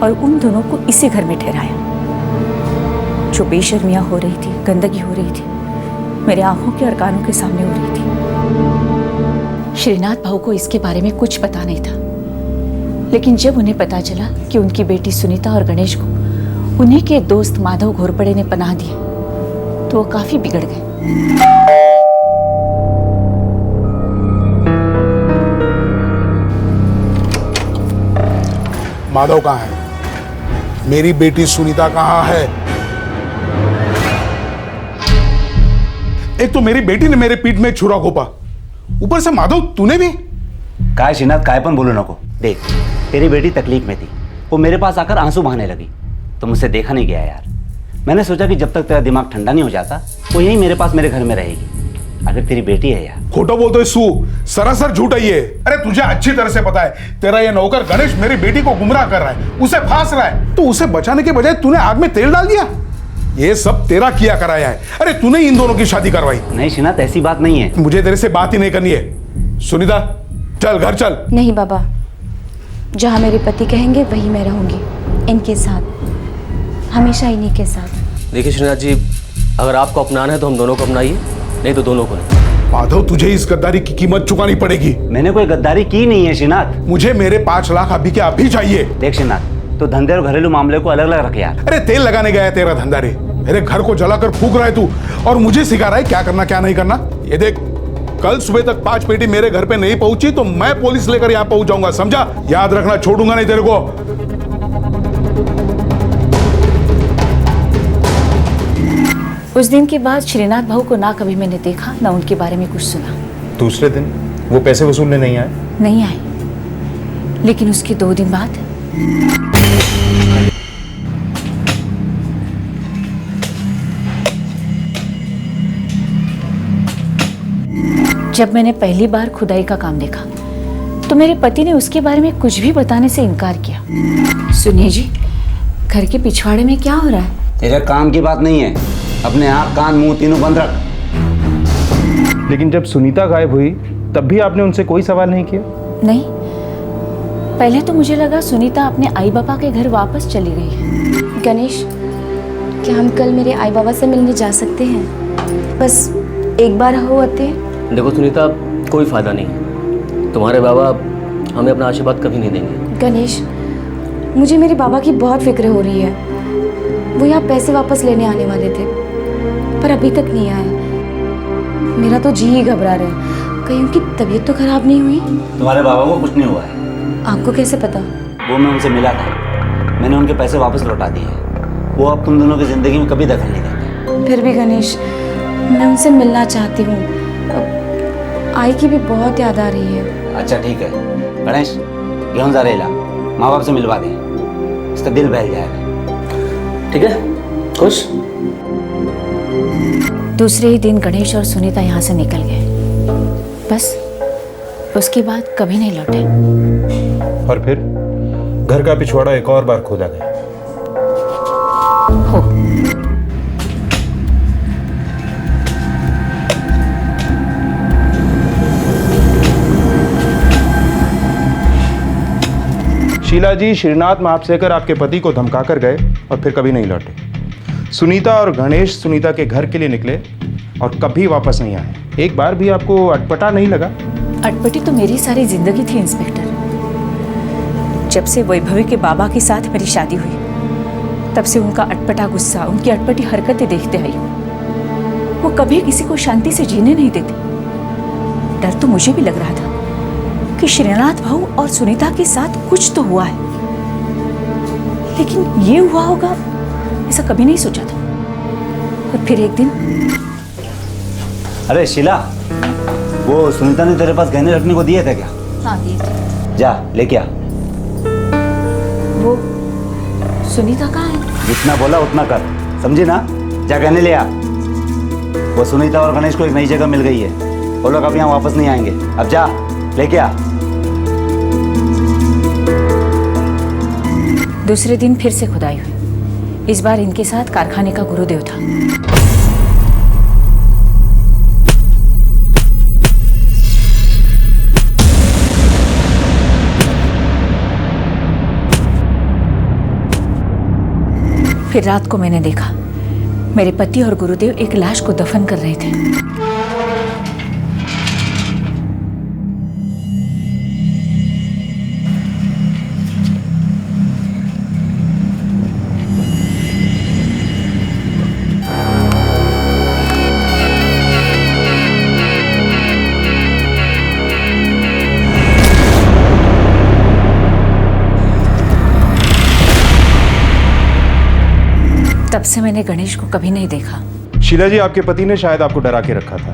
और उन दोनों को इसी घर में ठहराया। जो बेशर्मियां हो रही थी, गंदगी हो रही थी, मेरे आंखों के और कानों के सामने हो रही थी। श्रीनाथ भाऊ को इसके बारे में कुछ पता नहीं था, लेकिन जब उन्हें पता चला कि उनकी बेटी सुनीता और गणेश को उन्हीं के दोस्त माधव घोरपड़े ने पनाह दी, तो वो काफी बिगड़ गए। माधव कहाँ है? मेरी बेटी सुनीता कहाँ है? एक तो मेरी बेटी ने मेरे पीठ में छुरा घोपा, ऊपर से माधव तूने भी। काय श्रीनाथ, कायपन बोलो नको। देख, तेरी बेटी तकलीफ में थी, वो मेरे पास आकर आंसू बहाने लगी, तो मुझसे देखा नहीं गया यार। मैंने सोचा कि जब तक तेरा दिमाग ठंडा नहीं हो जाता वो यहीं मेरे पास मेरे घर में रहेगी। अगर तेरी बेटी है यार। खोटा बोलते है सू, सरासर झूठ है ये। अरे तुझे अच्छी तरह से पता है, तेरा ये नौकर गणेश मेरी बेटी को गुमराह कर रहा है, उसे फांस रहा है। तो उसे बचाने के बजाय तूने आग में तेल डाल दिया। ये सब तेरा किया कराया है। अरे तूने इन दोनों की शादी करवाई। नहीं श्रीनाथ, ऐसी बात नहीं है। मुझे तेरे से बात ही नहीं करनी है। सुनीता, चल घर चल। नहीं बाबा, जहाँ मेरे पति कहेंगे वही मैं रहूंगी, इनके साथ, हमेशा इन्हीं के साथ। देखिए श्रीनाथ जी, अगर आपको अपनाना है तो हम दोनों को अपनाइए, नहीं तो दोनों को नहीं। माधव, तुझे इस गद्दारी की कीमत चुकानी पड़ेगी। मैंने कोई गद्दारी की नहीं है श्रीनाथ। मुझे मेरे 5 लाख अभी के अभी चाहिए। देख श्रीनाथ, तो धंधे और घरेलू मामले को अलग अलग रख यार। अरे तेल लगाने गया है तेरा धंधा रे, मेरे घर को जलाकर फूक रहा है तू, और मुझे सिखा रहा है क्या करना क्या नहीं करना। ये देख, कल सुबह तक 5 पेटी मेरे घर पे नहीं पहुंची तो मैं पुलिस लेकर यहाँ पहुंच जाऊंगा, समझा? याद रखना, छोड़ूंगा नहीं तेरे को। उस दिन के बाद श्रीनाथ भाऊ को ना कभी मैंने देखा, ना उनके बारे में कुछ सुना। दूसरे दिन वो पैसे वसूलने नहीं आए? नहीं आए, लेकिन उसके 2 दिन बाद जब मैंने पहली बार खुदाई का काम देखा तो मेरे पति ने उसके बारे में कुछ भी बताने से इनकार किया। सुनिए जी, घर के पिछवाड़े में क्या हो रहा है? तेरे काम की बात नहीं है, अपने आँख कान मुंह तीनों बंद रख। लेकिन जब सुनीता गायब हुई तब भी आपने उनसे कोई सवाल नहीं किया? नहीं, पहले तो मुझे लगा सुनीता अपने आई बाबा के घर वापस चली गई है। गणेश, क्या हम कल मेरे आई बाबा से मिलने जा सकते हैं? बस एक बार हो आते। देखो सुनीता, कोई फायदा नहीं, तुम्हारे बाबा हमें अपना आशीर्वाद कभी नहीं देंगे। गणेश, मुझे मेरे बाबा की बहुत फिक्र हो रही है। वो यहाँ पैसे वापस लेने आने वाले थे, पर अभी तक नहीं आए। मेरा तो जी ही घबरा रहा है, कहीं उनकी तबीयत तो खराब नहीं हुई? तुम्हारे बाबा को कुछ नहीं हुआ है। आपको कैसे पता? वो मैं उनसे मिला था, मैंने उनके पैसे वापस लौटा दिए। वो अब तुम दोनों की जिंदगी में कभी दखल नहीं देंगे। फिर भी गणेश, मैं उनसे मिलना चाहती हूँ। आई की भी बहुत याद आ रही है। अच्छा ठीक है गणेश, घेऊन जा रेला, माँ बाप से मिलवा दे, इसका दिल बहल जाएगा। ठीक है, खुश? दूसरे ही दिन गणेश और सुनीता यहाँ से निकल गए। बस उसके बाद कभी नहीं लौटे। और फिर घर का पिछवाड़ा एक और बार खोदा गया। हो शीला जी, श्रीनाथ महापसेकर आपके पति को धमकाकर गए और फिर कभी नहीं लौटे। सुनीता और गणेश सुनीता के घर के लिए निकले और कभी वापस नहीं आए। एक बार भी आपको अटपटा नहीं लगा? अटपटी तो मेरी सारी जिंदगी थी इंस्पेक्टर। जब से वैभवी के बाबा के साथ मेरी शादी हुई तब से उनका अटपटा गुस्सा, उनकी अटपटी हरकतें देखते आई। वो कभी किसी को शांति से जीने नहीं देते। डर तो मुझे भी लग रहा था कि श्रीनाथ भाऊ और सुनीता के साथ कुछ तो हुआ है, लेकिन ये हुआ होगा ऐसा कभी नहीं सोचा था। और फिर एक दिन, अरे शीला, वो सुनीता ने तेरे पास गहने रखने को दिए थे क्या? हाँ दिए थे। जा लेके आ। वो सुनीता कहाँ है? जितना बोला उतना कर, समझी ना? जा गहने ले आ। वो सुनीता और गणेश को एक नई जगह मिल गई है, वो लोग अब यहाँ वापस नहीं आएंगे। अब जा लेके आ। दूसरे दिन फिर से खुदाई हुई। इस बार इनके साथ कारखाने का गुरुदेव था। फिर रात को मैंने देखा मेरे पति और गुरुदेव एक लाश को दफन कर रहे थे। तब से मैंने गणेश को कभी नहीं देखा। शीला जी, आपके पति ने शायद आपको डरा के रखा था।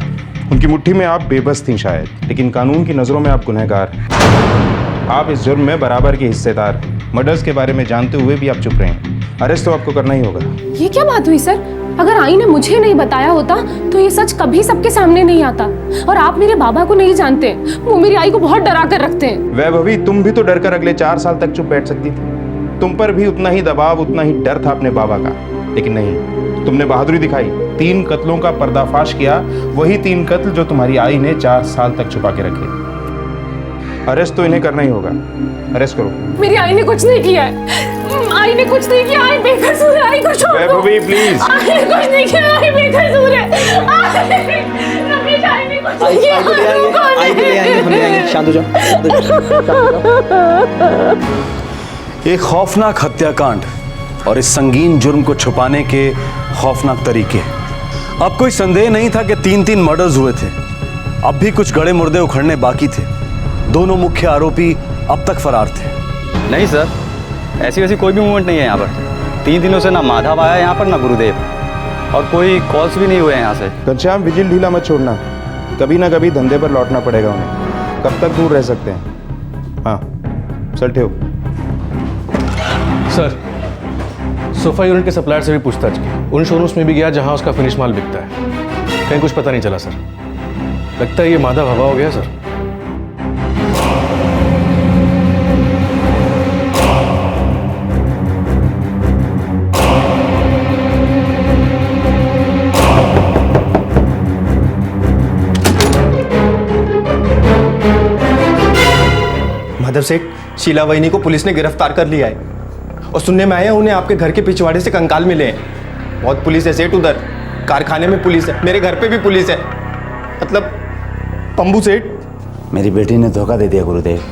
उनकी मुट्ठी में आप बेबस थीं शायद, लेकिन कानून की नजरों में आप गुनहगार हैं। आप इस जुर्म में बराबर के हिस्सेदार। मर्डर्स के बारे में जानते हुए भी आप चुप रहे हैं। अरेस्ट तो आपको करना ही होगा। ये क्या बात हुई सर? अगर आई ने मुझे नहीं बताया होता तो ये सच कभी सबके सामने नहीं आता। और आप मेरे बाबा को नहीं जानते, वो मेरी आई को बहुत डरा कर रखते हैं। वैभवी, तुम भी तो डर कर अगले 4 साल तक चुप बैठ सकती थी। तुम पर भी उतना ही दबाव, उतना ही डर था अपने बाबा का, लेकिन नहीं, तुमने बहादुरी दिखाई। 3 कत्लों का पर्दाफाश किया, वही 3 कत्ल जो तुम्हारी आई ने 4 साल तक छुपा के रखे। अरेस्ट तो इन्हें करना ही होगा। अरेस्ट करो। मेरी आई ने कुछ नहीं किया है। आई ने कुछ नहीं किया। आई बेकसूर है। आई को छोड़ दो। वैभवी प्लीज। आई ने कुछ नहीं किया। आई बेकसूर है। रमेश, आई ने कुछ नहीं किया। आई को ले आएंगे, हम ले आएंगे। शांत हो जाओ। एक खौफनाक हत्याकांड और इस संगीन जुर्म को छुपाने के खौफनाक तरीके। अब कोई संदेह नहीं था कि 3-3 मर्डर्स हुए थे। अब भी कुछ गड़े मुर्दे उखड़ने बाकी थे। दोनों मुख्य आरोपी अब तक फरार थे। नहीं सर, ऐसी वैसी कोई भी मूवमेंट नहीं है यहाँ पर। 3 दिनों से ना माधव आया यहाँ पर, ना गुरुदेव, और कोई कॉल्स भी नहीं हुए हैं यहाँ से। घनश्याम, विजिल ढीला मत छोड़ना। कभी ना कभी धंधे पर लौटना पड़ेगा उन्हें। कब तक दूर रह सकते हैं? हाँ, चलते हो। सर, सोफा यूनिट के सप्लायर से भी पूछताछ की। उन शोरूम्स में भी गया जहां उसका फिनिश माल बिकता है। कहीं कुछ पता नहीं चला सर। लगता है ये माधव हवा हो गया सर। माधव सेठ, शीला वहिनी को पुलिस ने गिरफ्तार कर लिया है और सुनने में आया उन्हें आपके घर के पिछवाड़े से कंकाल मिले हैं। बहुत पुलिस है सेठ उधर। कारखाने में पुलिस है, मेरे घर पे भी पुलिस है। मतलब पंबू सेठ। मेरी बेटी ने धोखा दे दिया गुरुदेव।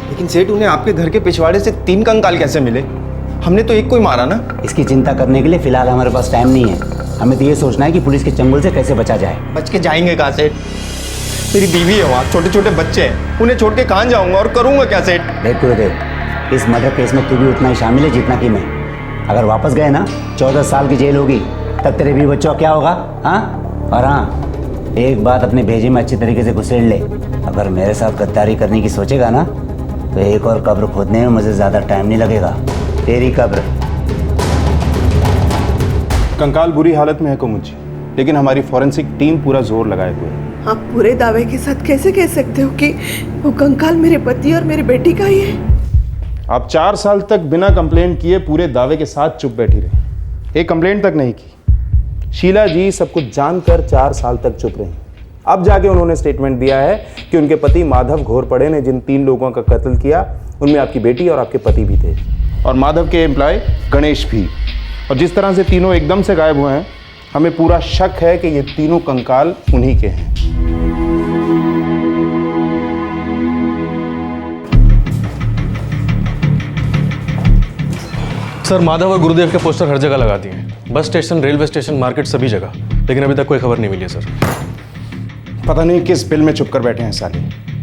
लेकिन सेठ, उन्हें आपके घर के पिछवाड़े से 3 कंकाल कैसे मिले? हमने तो एक को ही मारा ना। इसकी चिंता करने के लिए फिलहाल हमारे पास टाइम नहीं है। हमें तो ये सोचना है कि पुलिस के चंगुल से कैसे बचा जाए। बच के जाएंगे कहाँ सेठ? मेरी बीवी है वहाँ, छोटे छोटे बच्चे हैं, उन्हें छोड़ के कहाँ जाऊँगा और करूँगा क्या सेठ? देख गुरुदेव, इस मर्डर केस में तू भी उतना ही शामिल है जितना कि मैं। अगर वापस गए ना, 14 साल की जेल होगी, तब तेरे भी बच्चों क्या होगा? हाँ, और हाँ, एक बात अपने भेजे में अच्छी तरीके से घुसेड़ ले। अगर मेरे साथ गद्दारी करने की सोचेगा ना, तो एक और कब्र खोदने में मुझे ज़्यादा टाइम नहीं लगेगा। तेरी कब्र। कंकाल बुरी हालत में है कुमुच, लेकिन हमारी फॉरेंसिक टीम पूरा जोर लगाए हुए है। आप पूरे दावे के साथ कैसे कह सकते हो कि वो कंकाल मेरे पति और मेरी बेटी का ही है? आप 4 साल तक बिना कंप्लेंट किए पूरे दावे के साथ चुप बैठी रही, एक कंप्लेंट तक नहीं की। शीला जी सब कुछ जानकर 4 साल तक चुप रही। अब जाके उन्होंने स्टेटमेंट दिया है कि उनके पति माधव घोरपड़े ने जिन 3 लोगों का कत्ल किया, उनमें आपकी बेटी और आपके पति भी थे, और माधव के एम्प्लॉय गणेश भी। और जिस तरह से तीनों एकदम से गायब हुए हैं, हमें पूरा शक है कि ये तीनों कंकाल उन्हीं के हैं। सर, माधव और गुरुदेव के पोस्टर हर जगह लगा दिए हैं, bus station, railway station, market, सभी जगह, लेकिन अभी तक कोई खबर नहीं मिली है सर। पता नहीं किस बिल में छुप कर बैठे हैं साले।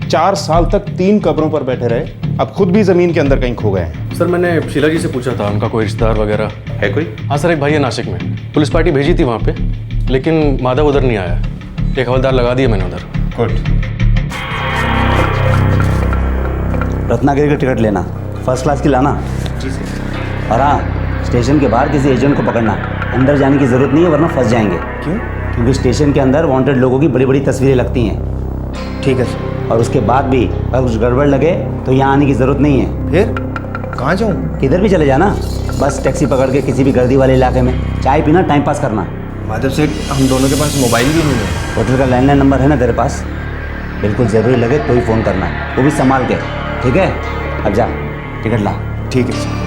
4 साल तक 3 कब्रों पर बैठे रहे, अब खुद भी जमीन के अंदर कहीं खो गए हैं। सर, मैंने शीला जी से पूछा था, उनका कोई रिश्तेदार वगैरह है कोई? हाँ सर, एक भाई है नासिक में, पुलिस पार्टी भेजी थी वहाँ पे, लेकिन माधव उधर नहीं आया। एक हवलदार लगा दिया मैंने उधर। गुड। रत्नागिरी का टिकट लेना, फर्स्ट क्लास की लाना। जी सर। और हाँ, स्टेशन के बाहर किसी एजेंट को पकड़ना, अंदर जाने की जरूरत नहीं है वरना फंस जाएंगे। क्यों? क्योंकि स्टेशन के अंदर वांटेड लोगों की बड़ी बड़ी तस्वीरें लगती हैं। ठीक है सर। और उसके बाद भी अगर कुछ गड़बड़ लगे तो यहाँ आने की जरूरत नहीं है। फिर कहाँ जाऊँ? किधर भी चले जाना, बस टैक्सी पकड़ के किसी भी गर्दी वाले इलाके में चाय पीना, टाइम पास करना। माधव सेठ, हम दोनों के पास मोबाइल भी नहीं है। होटल का लैंडलाइन नंबर है ना तेरे पास? बिल्कुल ज़रूरी लगे तो ही फ़ोन करना, वो भी संभाल के, ठीक है? अब जा, टिकट ला। ठीक है सर।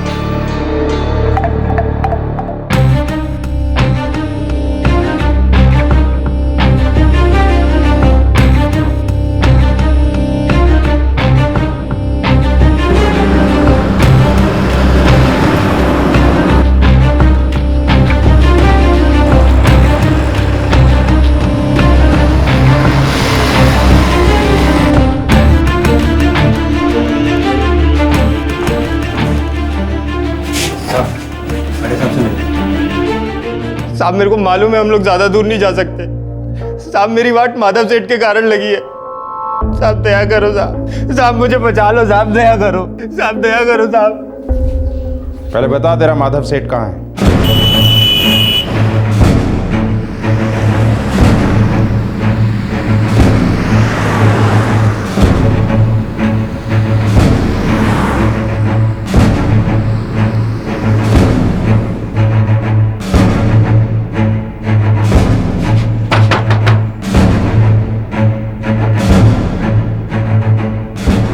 साहब, मेरे को मालूम है हम लोग ज्यादा दूर नहीं जा सकते। साहब, मेरी वाट माधव सेठ के कारण लगी है। साहब दया करो साहब, साहब मुझे बचा लो साहब, दया करो साहब, दया करो साहब। पहले बता, तेरा माधव सेठ कहाँ है?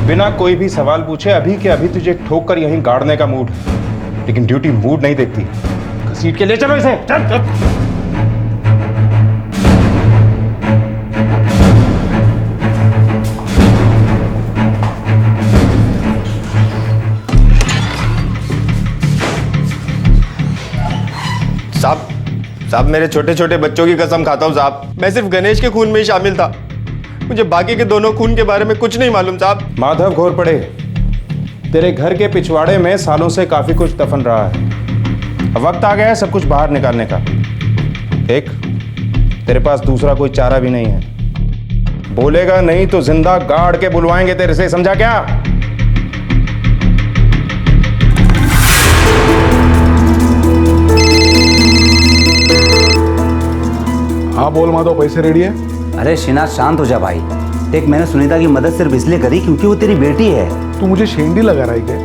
बिना कोई भी सवाल पूछे अभी के अभी तुझे ठोक कर यहीं गाड़ने का मूड है, लेकिन ड्यूटी मूड नहीं देखती। घसीट के ले चलो इसे। चल चल। साहब, साहब मेरे छोटे छोटे बच्चों की कसम खाता हूँ साहब, मैं सिर्फ गणेश के खून में ही शामिल था। मुझे बाकी के दोनों खून के बारे में कुछ नहीं मालूम साहब। माधव घोर पड़े, तेरे घर के पिछवाड़े में सालों से काफी कुछ दफन रहा है। अब वक्त आ गया है सब कुछ बाहर निकालने का। एक, तेरे पास दूसरा कोई चारा भी नहीं है। बोलेगा नहीं तो जिंदा गाड़ के बुलवाएंगे तेरे से, समझा क्या? हाँ बोल माधव, पैसे रेडी है? अरे श्रीनाथ, शांत हो जा भाई। देख, मैंने सुनीता की मदद सिर्फ इसलिए करी क्योंकि वो तेरी बेटी है। तू मुझे शेंडी लगा रहा है क्या?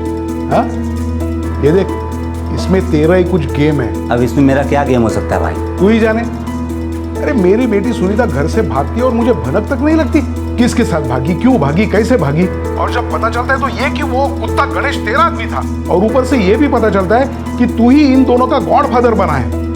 हाँ? ये देख, इसमें तेरा ही कुछ गेम है। अब इसमें मेरा क्या गेम हो सकता है भाई? तू ही जाने। अरे मेरी बेटी सुनीता घर से भागती है और मुझे भनक तक नहीं लगती। किसके साथ भागी, क्यों भागी, कैसे भागी? और जब पता चलता है तो ये कि वो कुत्ता गणेश तेरा आदमी था, और ऊपर से ये भी पता चलता है कि तू ही इन दोनों का गॉडफादर बना है।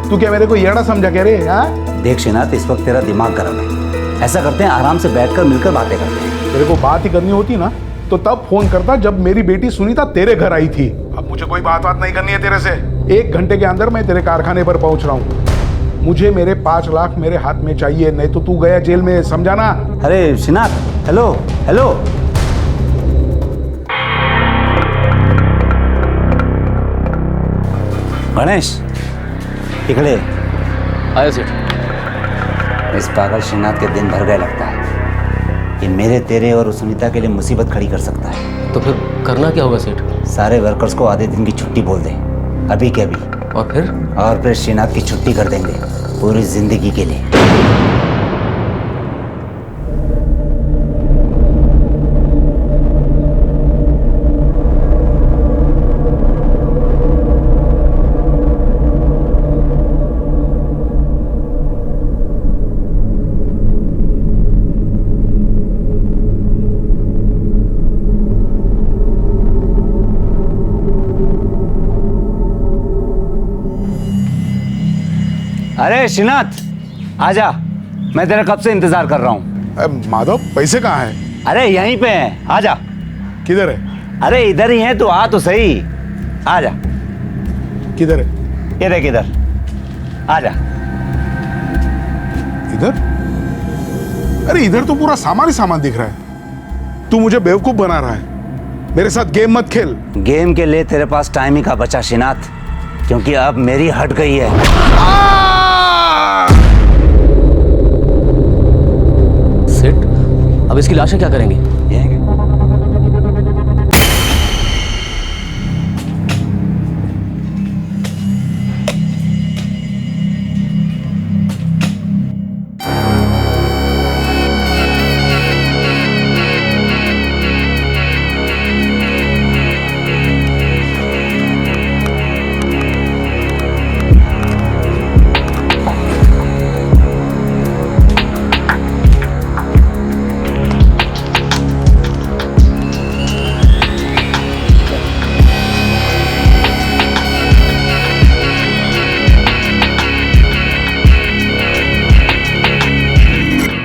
तू क्या मेरे को येड़ा समझा क्या रे? हाँ? देख श्रीनाथ, इस वक्त तेरा दिमाग गर्म है। ऐसा करते हैं, आराम से बैठकर मिलकर बातें करते हैं। तेरे को बात ही करनी होती ना तो तब फोन करता जब मेरी बेटी सुनीता तेरे घर आई थी। अब मुझे कोई बात नहीं करनी है तेरे से। 1 घंटे के अंदर मैं तेरे कारखाने पर पहुंच रहा हूँ। मुझे मेरे 5 लाख मेरे हाथ में चाहिए, नहीं तो तू गया जेल में, समझा ना? अरे श्रीनाथ, हेलो हेलो। गणेश, इकड़े आया सेठ। इस पागल श्रीनाथ के दिन भर गए लगता है। ये मेरे, तेरे और सुनीता के लिए मुसीबत खड़ी कर सकता है। तो फिर करना क्या होगा सेठ? सारे वर्कर्स को आधे दिन की छुट्टी बोल दे, अभी के अभी। और फिर? और फिर श्रीनाथ की छुट्टी कर देंगे पूरी जिंदगी के लिए। अरे श्रीनाथ आजा, मैं तेरा कब से इंतजार कर रहा हूँ। माधव पैसे कहाँ हैं? अरे यहीं पे हैं, आजा। किधर है? अरे इधर ही है, तो आ तो सही, आजा। किधर है? ये देख इधर, आजा। इधर? अरे इधर तो पूरा सामान ही सामान दिख रहा है। तू मुझे बेवकूफ बना रहा है, मेरे साथ गेम मत खेल। गेम के लिए तेरे पास टाइम ही का बचा श्रीनाथ, क्योंकि अब मेरी हट गई है। सेठ, अब इसकी लाशें क्या करेंगे?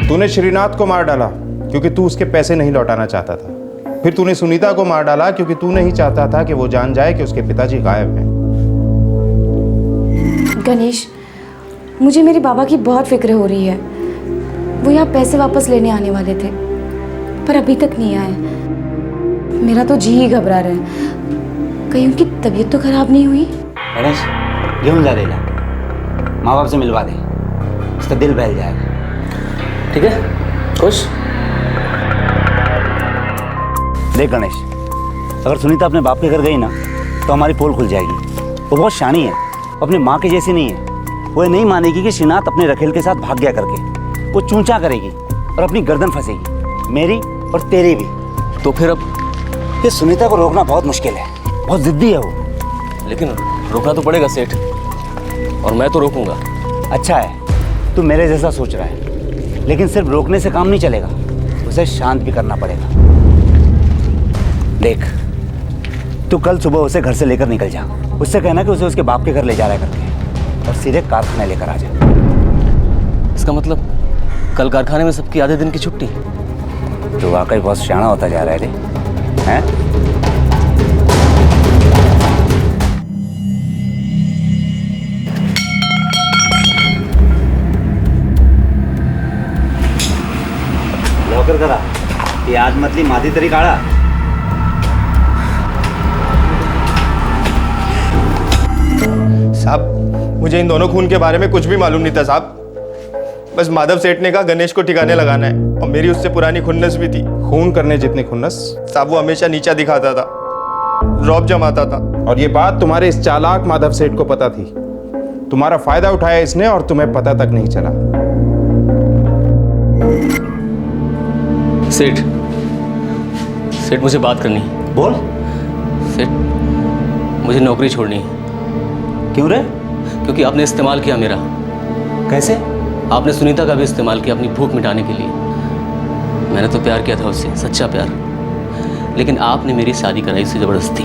तूने श्रीनाथ को मार डाला क्योंकि तू उसके पैसे नहीं लौटाना चाहता था। फिर तूने सुनीता को मार डाला क्योंकि तू नहीं चाहता था कि वो जान जाए कि उसके पिताजी गायब हैं। गणेश, मुझे मेरे बाबा की बहुत फिक्र हो रही है। वो यहाँ पैसे वापस लेने आने वाले थे, पर अभी तक नहीं आए। मेरा तो जी ही घबरा रहा है, कहीं उनकी तबीयत तो खराब नहीं हुई। गणेश, घेऊन जा देगा, माँ बाप से मिलवा दे, उसका दिल बहल जाएगा। ठीक है, खुश? देख गणेश, अगर सुनीता अपने बाप के घर गई ना तो हमारी पोल खुल जाएगी। वो बहुत शानी है, अपनी माँ की जैसी नहीं है। वो ये नहीं मानेगी कि श्रीनाथ अपने रखेल के साथ भाग गया करके। वो चूंचा करेगी और अपनी गर्दन फंसेगी, मेरी और तेरी भी। तो फिर अब ये सुनीता को रोकना बहुत मुश्किल है, बहुत जिद्दी है वो। लेकिन रोकना तो पड़ेगा सेठ, और मैं तो रोकूंगा। अच्छा है, तू मेरे जैसा सोच रहा है, लेकिन सिर्फ रोकने से काम नहीं चलेगा, उसे शांत भी करना पड़ेगा। देख, तू कल सुबह उसे घर से लेकर निकल जा। उससे कहना कि उसे उसके बाप के घर ले जा रहा है करके, और सीधे कारखाने लेकर आ जा। इसका मतलब कल कारखाने में सबकी आधे दिन की छुट्टी? तो वाकई बहुत शाना होता जा रहा है रे, हैं? लवकर करा, ये आज मतली माती तरी काढा। साहब, मुझे इन दोनों खून के बारे में कुछ भी मालूम नहीं था साहब। बस माधव सेठ ने कहा गणेश को ठिकाने लगाना है, और मेरी उससे पुरानी खुन्नस भी थी। खून करने जितनी खुन्नस? साहब, वो हमेशा नीचा दिखाता था, ड्रॉप जमाता था। और ये बात तुम्हारे इस चालाक माधव सेठ को पता थी। तुम्हारा फायदा उठाया इसने और तुम्हें पता तक नहीं चला। सेठ, सेठ मुझे बात करनी है। बोल। सेठ, मुझे नौकरी छोड़नी है। क्यों रे? क्योंकि आपने इस्तेमाल किया मेरा। कैसे? आपने सुनीता का भी इस्तेमाल किया अपनी भूख मिटाने के लिए। मैंने तो प्यार किया था उससे, सच्चा प्यार, लेकिन आपने मेरी शादी कराई उससे जबरदस्ती,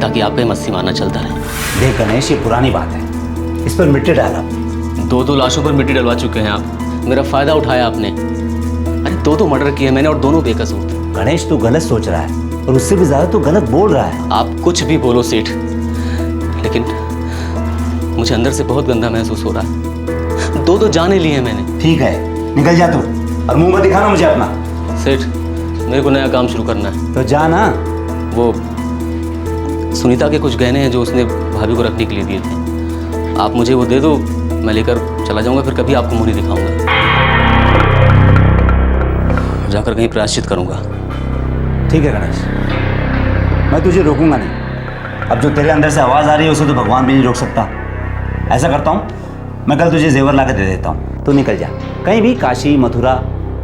ताकि आपका ही मस्ती मारना चलता रहे। देख गणेश, ये पुरानी बात है, इस पर मिट्टी डाला। दो लाशों पर मिट्टी डलवा चुके हैं आप। मेरा फायदा उठाया आपने। अरे दो मर्डर किए मैंने, और दोनों बेकसूर थे। गणेश, तू गलत सोच रहा है, और उससे भी ज्यादा तू गलत बोल रहा है। आप कुछ भी बोलो सेठ, लेकिन मुझे अंदर से बहुत गंदा महसूस हो रहा है। दो जाने लिए मैंने। ठीक है, निकल जा तू, और मुंह मत दिखाना मुझे अपना। सेठ, मेरे को नया काम शुरू करना है। तो जा ना। वो सुनीता के कुछ गहने हैं जो उसने भाभी को रखने के लिए दिए थे, आप मुझे वो दे दो, मैं लेकर चला जाऊंगा। फिर कभी आपको मुंह नहीं दिखाऊंगा, जाकर कहीं प्रायश्चित करूंगा। ठीक है गणेश, मैं तुझे रोकूंगा नहीं। अब जो तेरे अंदर से आवाज़ आ रही है उसे तो भगवान भी नहीं रोक सकता। ऐसा करता हूँ, मैं कल तुझे जेवर ला के दे देता हूँ, तू निकल जा कहीं भी, काशी मथुरा,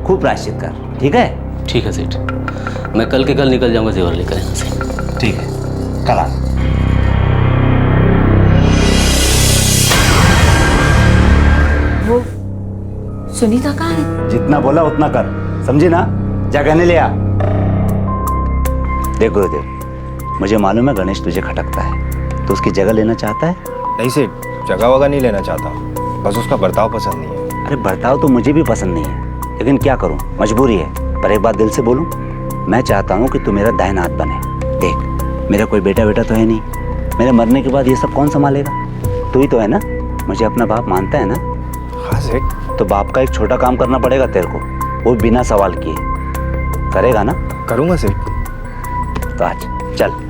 खूब प्रायश्चित कर। ठीक है? ठीक है सेठ, मैं कल के कल निकल जाऊंगा जेवर लेकर यहाँ से। ठीक है, कल आ। वो सुनीता कहाँ है? जितना बोला उतना कर, समझी ना? जा कहने ले आ। देख गुरुदेव, मुझे मालूम है गणेश तुझे खटकता है, तो उसकी जगह लेना चाहता है। नहीं सेठ, जगह वगह नहीं लेना चाहता। बस उसका बर्ताव पसंद नहीं है। अरे बर्ताव तो मुझे भी पसंद नहीं है, लेकिन क्या करूं, मजबूरी है। पर एक बात दिल से बोलूं, मैं चाहता हूं कि तू मेरा दाहिना हाथ बने। देख, मेरा कोई बेटा तो है नहीं, मेरे मरने के बाद ये सब कौन संभालेगा? तू ही तो है ना, मुझे अपना बाप मानता है ना? हाँ सेठ। तो बाप का एक छोटा काम करना पड़ेगा तेरे को, वो बिना सवाल किए। करेगा ना? करूँगा सेठ। तो आज चल।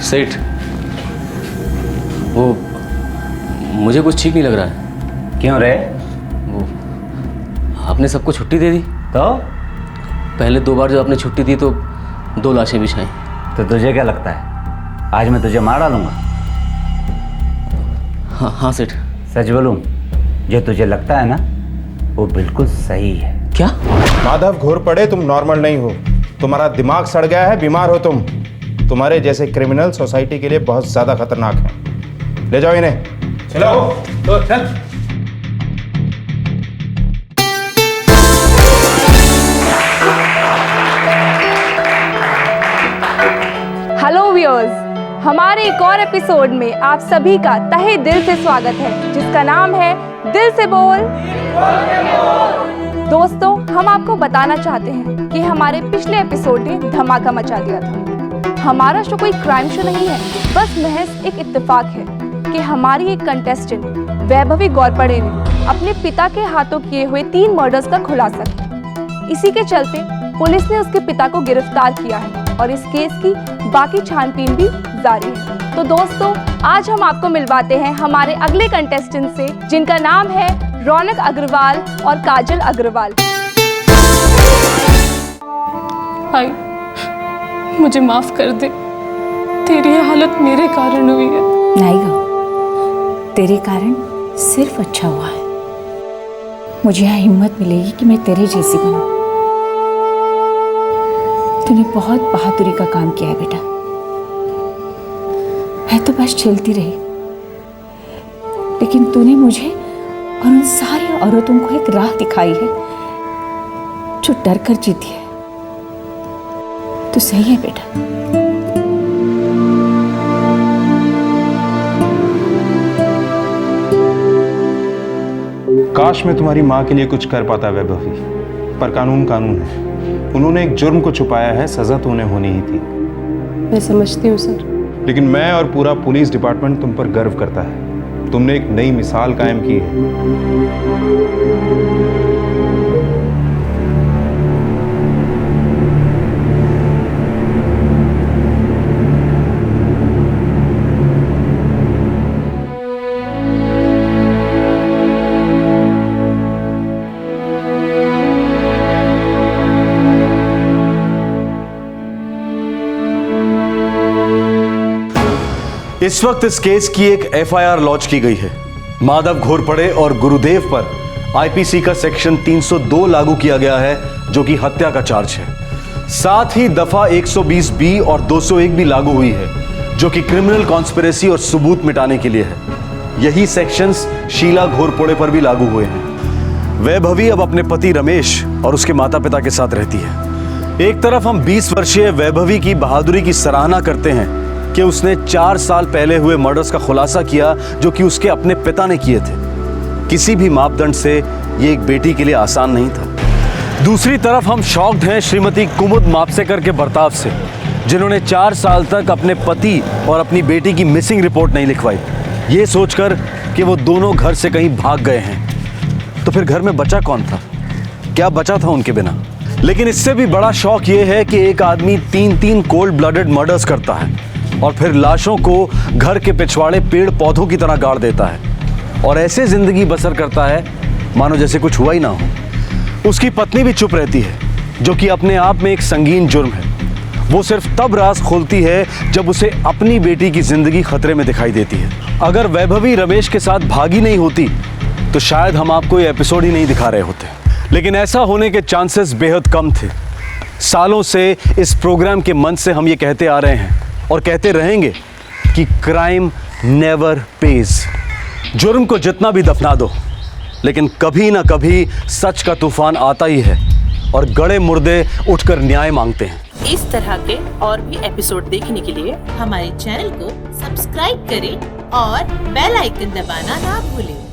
सेठ, वो मुझे कुछ ठीक नहीं लग रहा है। क्यों रे? वो आपने सबको छुट्टी दे दी तो? पहले 2 बार जब आपने छुट्टी दी तो 2 लाशें बिछाई। तो तुझे क्या लगता है आज मैं तुझे मार डालूंगा? हाँ सेठ। सच बोलूं, जो तुझे लगता है ना वो बिल्कुल सही है। क्या? माधव घोरपड़े, तुम नॉर्मल नहीं हो, तुम्हारा दिमाग सड़ गया है, बीमार हो तुम। तुम्हारे जैसे क्रिमिनल सोसाइटी के लिए बहुत ज्यादा खतरनाक है। ले जाओ इन्हें। चलो तो चल। हेलो व्यूअर्स, हमारे एक और एपिसोड में आप सभी का तहे दिल से स्वागत है, जिसका नाम है दिल से बोल। दोस्तों, हम आपको बताना चाहते हैं कि हमारे पिछले एपिसोड ने धमाका मचा दिया था। हमारा शो कोई क्राइम शो नहीं है, बस महज एक इत्तेफाक है कि हमारी एक कंटेस्टेंट वैभवी गौरपड़े ने अपने पिता के हाथों किए हुए 3 मर्डर्स का खुलासा किया। इसी के चलते पुलिस ने उसके पिता को गिरफ्तार किया है और इस केस की बाकी छानबीन भी जारी है। तो दोस्तों, आज हम आपको मिलवाते हैं हमारे अगले कंटेस्टेंट से, जिनका नाम है रौनक अग्रवाल और काजल अग्रवाल। भाई, मुझे माफ कर दे, तेरी ये हालत मेरे कारण हुई है। नहीं गो, तेरे कारण सिर्फ अच्छा हुआ है। मुझे यहाँ हिम्मत मिलेगी कि मैं तेरे जैसी बनूं। तूने बहुत बहादुरी का काम किया है बेटा। मैं तो बस चलती रही, लेकिन तूने मुझे और उन सारी औरतों को एक राह दिखाई है जो डर कर जीती है। तो सही है बेटा। काश मैं तुम्हारी माँ के लिए कुछ कर पाता वैभवी, पर कानून कानून है। उन्होंने एक जुर्म को छुपाया है, सजा तो उन्हें होनी ही थी। मैं समझती हूँ सर, लेकिन मैं और पूरा पुलिस डिपार्टमेंट तुम पर गर्व करता है। तुमने एक नई मिसाल कायम की है। इस वक्त इस केस की एक एफआईआर लॉन्च की गई है। माधव घोरपड़े और गुरुदेव पर आईपीसी का सेक्शन 302 लागू किया गया है, जो कि हत्या का चार्ज है। साथ ही दफा 120 बी और 201 भी लागू हुई है, जो कि क्रिमिनल कॉन्स्पिरेसी और सबूत मिटाने के लिए है। यही सेक्शंस शीला घोरपड़े पर भी लागू हुए हैं। वैभवी अब अपने पति रमेश और उसके माता पिता के साथ रहती है। एक तरफ हम 20 वर्षीय वैभवी की बहादुरी की सराहना करते हैं कि उसने 4 साल पहले हुए मर्डर्स का खुलासा किया, जो कि उसके अपने पिता ने किए थे। किसी भी मापदंड से ये एक बेटी के लिए आसान नहीं था। दूसरी तरफ हम शॉक्ड हैं श्रीमती कुमुद मापसेकर के बर्ताव से, जिन्होंने 4 साल तक अपने पति और अपनी बेटी की मिसिंग रिपोर्ट नहीं लिखवाई, ये सोचकर कि वो दोनों घर से कहीं भाग गए हैं। तो फिर घर में बचा कौन था? क्या बचा था उनके बिना? लेकिन इससे भी बड़ा शौक ये है कि एक आदमी 3-3 कोल्ड ब्लडेड मर्डर्स करता है और फिर लाशों को घर के पिछवाड़े पेड़ पौधों की तरह गाड़ देता है और ऐसे जिंदगी बसर करता है मानो जैसे कुछ हुआ ही ना हो। उसकी पत्नी भी चुप रहती है, जो कि अपने आप में एक संगीन जुर्म है। वो सिर्फ तब राज खोलती है जब उसे अपनी बेटी की जिंदगी खतरे में दिखाई देती है। अगर वैभवी रमेश के साथ भागी नहीं होती तो शायद हम आपको ये एपिसोड ही नहीं दिखा रहे होते, लेकिन ऐसा होने के चांसेस बेहद कम थे। सालों से इस प्रोग्राम के मंच से हम ये कहते आ रहे हैं और कहते रहेंगे कि क्राइम नेवर पेज। जुर्म को जितना भी दफना दो, लेकिन कभी ना कभी सच का तूफान आता ही है और गड़े मुर्दे उठकर न्याय मांगते हैं। इस तरह के और भी एपिसोड देखने के लिए हमारे चैनल को सब्सक्राइब करें और बेल आइकन दबाना ना भूलें।